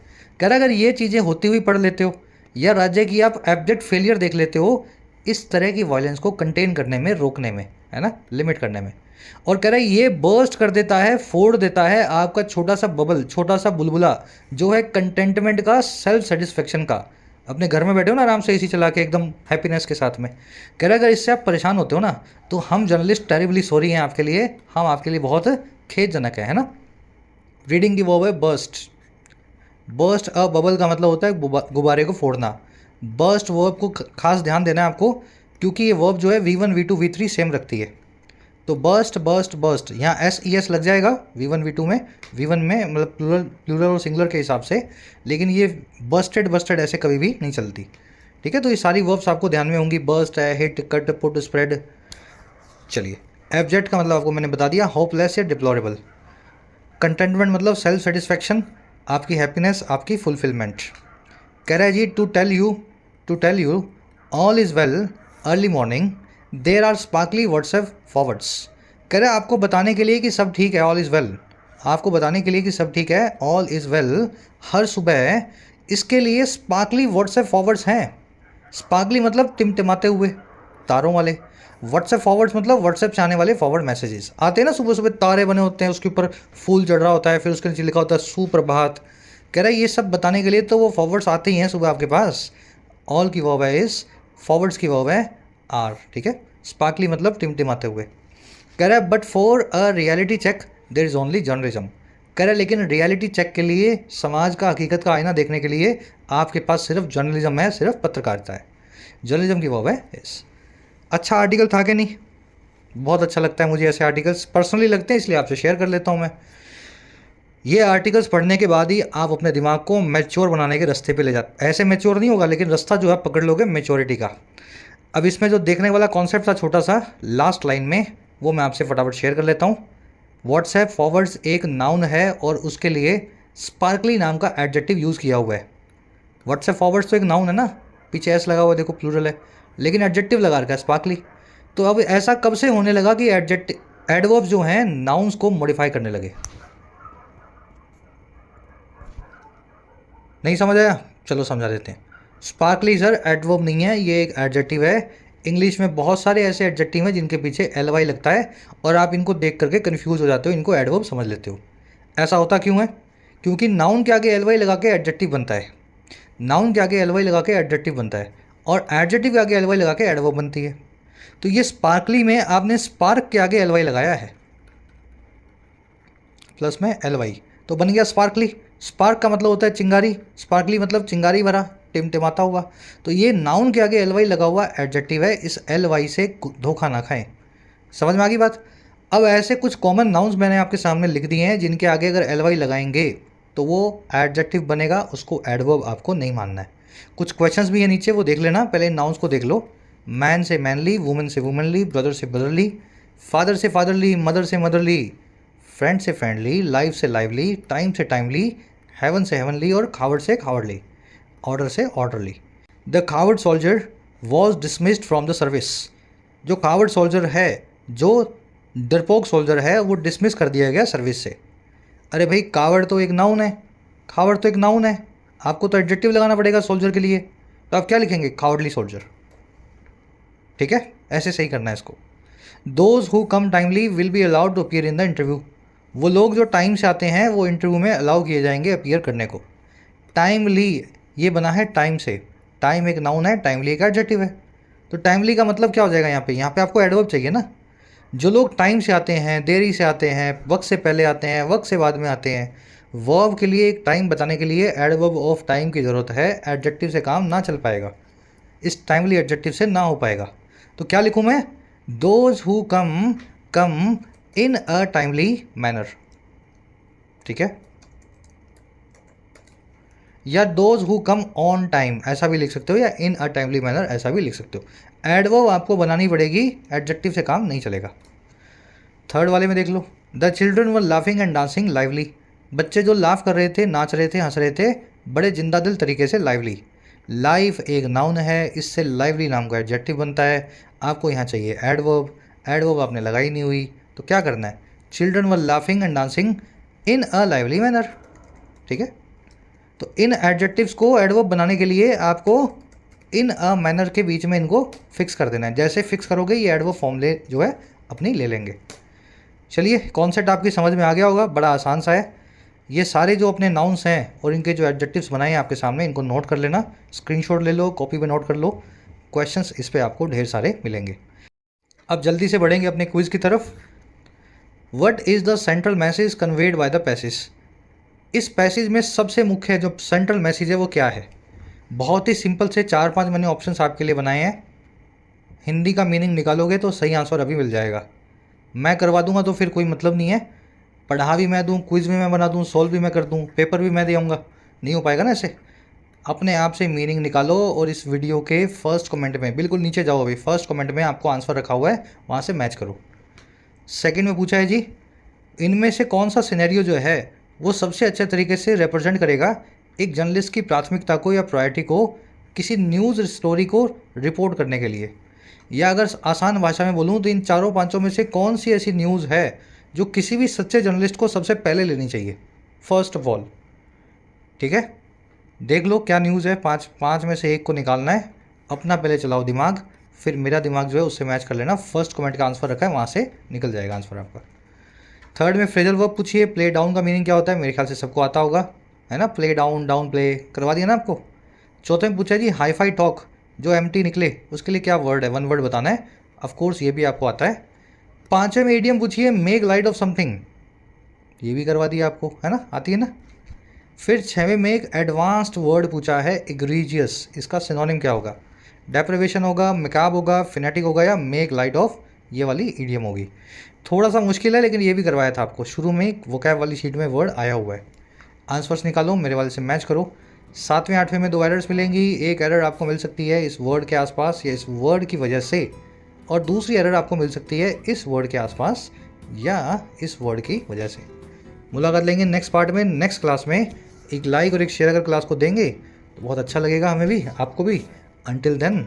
कह रहा अगर ये चीज़ें होती हुई पढ़ लेते हो, या राज्य की आप एब्जेक्ट फेलियर देख लेते हो इस तरह की वायलेंस को कंटेन करने में, रोकने में, है ना, लिमिट करने में। और कह रहा है ये बर्स्ट कर देता है, फोड़ देता है आपका छोटा सा बबल, छोटा सा बुलबुला जो है कंटेंटमेंट का, सेल्फ सेटिस्फेक्शन का। अपने घर में बैठे हो ना आराम से एसी चला के एकदम हैप्पीनेस के साथ में, कह रहा है अगर इससे आप परेशान होते हो ना तो हम जर्नलिस्ट टेरिबली सॉरी हैं आपके लिए, हम आपके लिए बहुत खेदजनक है ना। रीडिंग की वर्ब है बर्स्ट। बर्स्ट अ बबल का मतलब होता है गुब्बारे को फोड़ना। बर्स्ट वर्ब को खास ध्यान देना है आपको, क्योंकि ये वर्ब जो है V1 V2 V3 सेम रखती है। तो बर्स्ट बर्स्ट बर्स्ट यहाँ SES लग जाएगा V1 V2 में, V1 में मतलब प्लूरल और सिंगुलर के हिसाब से, लेकिन ये बर्स्टेड बर्स्टेड ऐसे कभी भी नहीं चलती। ठीक है, तो ये सारी वर्ब्स आपको ध्यान में होंगी, बर्स्ट है, हिट, कट, पुट, स्प्रेड। चलिए, एब्जेक्ट का मतलब आपको मैंने बता दिया, होपलेस या डिप्लोरेबल। कंटेंटमेंट मतलब सेल्फ सेटिस्फैक्शन, आपकी हैप्पीनेस, आपकी फुलफिलमेंट। कह रहा है जी to tell you all is well early morning there are sparkly WhatsApp forwards. कह रहा है आपको बताने के लिए कि सब ठीक है, ऑल इज़ वेल, आपको बताने के लिए कि सब ठीक है, ऑल इज़ वेल, हर सुबह इसके लिए स्पार्कली व्हाट्सएप फॉरवर्ड्स हैं। स्पार्कली मतलब टिमटिमाते हुए, तारों वाले। व्हाट्सएप फॉरवर्ड्स मतलब व्हाट्सएप से आने वाले फॉरवर्ड मैसेजेस आते हैं ना, सुबह सुबह तारे बने होते हैं, उसके ऊपर फूल चढ़ रहा होता है, फिर उसके नीचे लिखा होता है सुप्रभात। कह रहा है ये सब बताने के लिए तो वो फॉरवर्ड्स आते ही हैं सुबह आपके पास। ऑल की वर्ब है इस, फॉरवर्ड्स की वर्ब है आर। ठीक है, स्पार्कली मतलब टिमटिमाते हुए। कह रहा है but for a reality check there is only journalism. कह रहा है लेकिन रियलिटी चेक के लिए, समाज का, हकीकत का आईना देखने के लिए आपके पास सिर्फ जर्नलिज्म है, सिर्फ पत्रकारिता है। जर्नलिज्म की वर्ब है इस। अच्छा आर्टिकल था कि नहीं? बहुत अच्छा लगता है मुझे ऐसे आर्टिकल्स, पर्सनली लगते हैं, इसलिए आपसे शेयर कर लेता हूँ मैं। ये आर्टिकल्स पढ़ने के बाद ही आप अपने दिमाग को मैच्योर बनाने के रास्ते पे ले जाते, ऐसे मैच्योर नहीं होगा लेकिन रास्ता जो है पकड़ लोगे मैच्योरिटी का। अब इसमें जो देखने वाला कॉन्सेप्ट था छोटा सा लास्ट लाइन में, वो मैं आपसे फटाफट शेयर कर लेता हूँ। व्हाट्सएप फॉरवर्ड्स एक नाउन है और उसके लिए स्पार्कली नाम का एडजेक्टिव यूज़ किया हुआ है। व्हाट्सएप फॉरवर्ड्स तो एक नाउन है ना, पीछे एस लगा हुआ देखो, प्लूरल है, लेकिन एडजेक्टिव लगा रखा है स्पार्कली। तो अब ऐसा कब से होने लगा कि एडवर्ब्स जो हैं नाउन्स को मॉडिफाई करने लगे? नहीं समझ आया? चलो समझा देते हैं। स्पार्कली सर एडवर्ब नहीं है, ये एक एडजेक्टिव है। इंग्लिश में बहुत सारे ऐसे एडजेक्टिव हैं जिनके पीछे ly लगता है और आप इनको देख करके कन्फ्यूज हो जाते हो, इनको एडवर्ब समझ लेते हो। ऐसा होता क्यों है? क्योंकि नाउन के आगे ly लगा के एडजेक्टिव बनता है, नाउन के आगे ly लगा के एडजेक्टिव बनता है, और एडजेक्टिव के आगे ly लगा के एडवर्ब बनती है। तो ये स्पार्कली में आपने स्पार्क के आगे ly लगाया है, प्लस में ly, तो बन गया स्पार्कली। स्पार्क का मतलब होता है चिंगारी, स्पार्कली मतलब चिंगारी भरा, टिमटिमाता हुआ। तो ये नाउन के आगे ly लगा हुआ एडजेक्टिव है, इस ly से धोखा ना खाएं। समझ में आ गई बात? अब ऐसे कुछ कॉमन नाउन्स मैंने आपके सामने लिख दिए हैं जिनके आगे अगर ly लगाएंगे तो वो एडजेक्टिव बनेगा, उसको एडवर्ब आपको नहीं मानना है। कुछ क्वेश्चंस भी है नीचे, वो देख लेना, पहले इन नाउन्स को देख लो। मैन से मैनली, वुमेन से वुमेनली, ब्रदर से ब्रदरली, फादर से फादरली, मदर से मदरली, फ्रेंड से फ्रेंडली, लाइफ से लाइवली, टाइम से टाइमली, हेवन से हेवनली, और खावर्ड से खावर्डली, ऑर्डर से orderly. The coward soldier was dismissed from the service. जो खावर्ड सोल्जर है, जो डरपोक सोल्जर है, वो डिसमिस कर दिया गया सर्विस से। अरे भाई कावर्ड तो एक नाउन है, खावर्ड तो एक नाउन है, आपको तो एडजेक्टिव लगाना पड़ेगा सोल्जर के लिए, तो आप क्या लिखेंगे? Cowardly soldier. ठीक है, ऐसे सही करना है इसको। Those who come timely will be allowed to appear in the interview. वो लोग जो टाइम से आते हैं वो इंटरव्यू में अलाउ किए जाएंगे अपीयर करने को। टाइमली ये बना है टाइम से, टाइम एक नाउन है, टाइमली एक एडजेक्टिव है। तो टाइमली का मतलब क्या हो जाएगा यहाँ पे आपको एडवर्ब चाहिए ना। जो लोग टाइम से आते हैं, देरी से आते हैं, वक्त से पहले आते हैं, वक्त से बाद में आते हैं, वर्ब के लिए एक टाइम बताने के लिए एडवर्ब ऑफ टाइम की ज़रूरत है। एडजेक्टिव से काम ना चल पाएगा, इस टाइमली एडजेक्टिव से ना हो पाएगा। तो क्या लिखूँ मैं? Those who come in a timely manner. ठीक है, या those who come on time ऐसा भी लिख सकते हो, या इन अ टाइमली मैनर ऐसा भी लिख सकते हो। एडवर्ब आपको बनानी पड़ेगी, एडजेक्टिव से काम नहीं चलेगा। थर्ड वाले में देख लो, the children were laughing and dancing lively. बच्चे जो लाफ कर रहे थे, नाच रहे थे, हंस रहे थे, बड़े जिंदा दिल तरीके से। लाइवली, लाइफ एक नाउन है, इससे लाइवली नाम का एडजेक्टिव बनता है। आपको यहाँ चाहिए एडवर्ब, एडवर्ब आपने लगाई नहीं हुई, तो क्या करना है? Children were laughing and dancing in a lively manner. ठीक है, तो इन एडजेक्टिव्स को एडवर्ब बनाने के लिए आपको इन अ मैनर के बीच में इनको फिक्स कर देना है। जैसे फिक्स करोगे ये एडवर्ब फॉर्मूले जो है अपनी ले लेंगे। चलिए, कॉन्सेप्ट आपकी समझ में आ गया होगा, बड़ा आसान सा है। ये सारे जो अपने नाउन्स हैं और इनके जो एडजेक्टिव्स बनाए हैं आपके सामने, इनको नोट कर लेना, स्क्रीनशॉट ले लो, कॉपी पे नोट कर लो। क्वेश्चंस इस पे आपको ढेर सारे मिलेंगे। अब जल्दी से बढ़ेंगे अपने क्विज की तरफ। What is the central message conveyed by the passage? इस पैसेज में सबसे मुख्य जो सेंट्रल मैसेज है वो क्या है? बहुत ही सिंपल से 4-5 मैंने ऑप्शंस आपके लिए बनाए हैं। हिंदी का मीनिंग निकालोगे तो सही आंसर अभी मिल जाएगा। मैं करवा दूंगा तो फिर कोई मतलब नहीं है। पढ़ा भी मैं दूं, क्विज भी मैं बना दूं, सोल्व भी मैं कर दूं, पेपर भी मैं दे आऊँगा, नहीं हो पाएगा ना ऐसे। अपने आप से मीनिंग निकालो और इस वीडियो के फर्स्ट कमेंट में, बिल्कुल नीचे जाओ अभी, फर्स्ट कमेंट में आपको आंसर रखा हुआ है, वहाँ से मैच करो। सेकंड में पूछा है जी, इनमें से कौन सा सिनेरियो जो है वो सबसे अच्छे तरीके से रिप्रेजेंट करेगा एक जर्नलिस्ट की प्राथमिकता को या प्रायोरिटी को किसी न्यूज़ स्टोरी को रिपोर्ट करने के लिए? या अगर आसान भाषा में बोलूँ तो इन चारों पांचों में से कौन सी ऐसी न्यूज़ है जो किसी भी सच्चे जर्नलिस्ट को सबसे पहले लेनी चाहिए, फर्स्ट ऑफ ऑल? ठीक है, देख लो क्या न्यूज़ है। पाँच में से एक को निकालना है। अपना पहले चलाओ दिमाग, फिर मेरा दिमाग जो है उससे मैच कर लेना। फर्स्ट कमेंट का आंसर रखा है, वहाँ से निकल जाएगा आंसर आपका। थर्ड में फ्रेजल वर्ब पूछिए, प्ले डाउन का मीनिंग क्या होता है? मेरे ख्याल से सबको आता होगा, है ना। प्ले डाउन, डाउन प्ले, करवा दिया ना आपको। चौथे में पूछा जी, हाई फाई टॉक जो एम्प्टी निकले उसके लिए क्या वर्ड है? वन वर्ड बताना है। ऑफ कोर्स ये भी आपको आता है। पाँचवें में ईडियम पूछिए, मेक लाइट ऑफ समथिंग, ये भी करवा दिया आपको, है ना, आती है ना। फिर छवें में एक एडवांस्ड वर्ड पूछा है, एग्रीजियस, इसका सिनोनिम क्या होगा? डेप्रिवेशन होगा, मिकाब होगा, फिनेटिक होगा, या मेक लाइट ऑफ, ये वाली ईडियम होगी। थोड़ा सा मुश्किल है लेकिन ये भी करवाया था आपको, शुरू में एक वोकैब वाली शीट में वर्ड आया हुआ है। आंसर्स निकालो, मेरे वाले से मैच करो। सातवें आठवें में 2 एरर्स मिलेंगी। एक एरर आपको मिल सकती है इस वर्ड के आसपास या इस वर्ड की वजह से, और दूसरी एरर आपको मिल सकती है इस वर्ड के आसपास या इस वर्ड की वजह से। मुलाकात लेंगे नेक्स्ट पार्ट में, नेक्स्ट क्लास में। एक लाइक और एक शेयर अगर क्लास को देंगे तो बहुत अच्छा लगेगा, हमें भी आपको भी। Until then.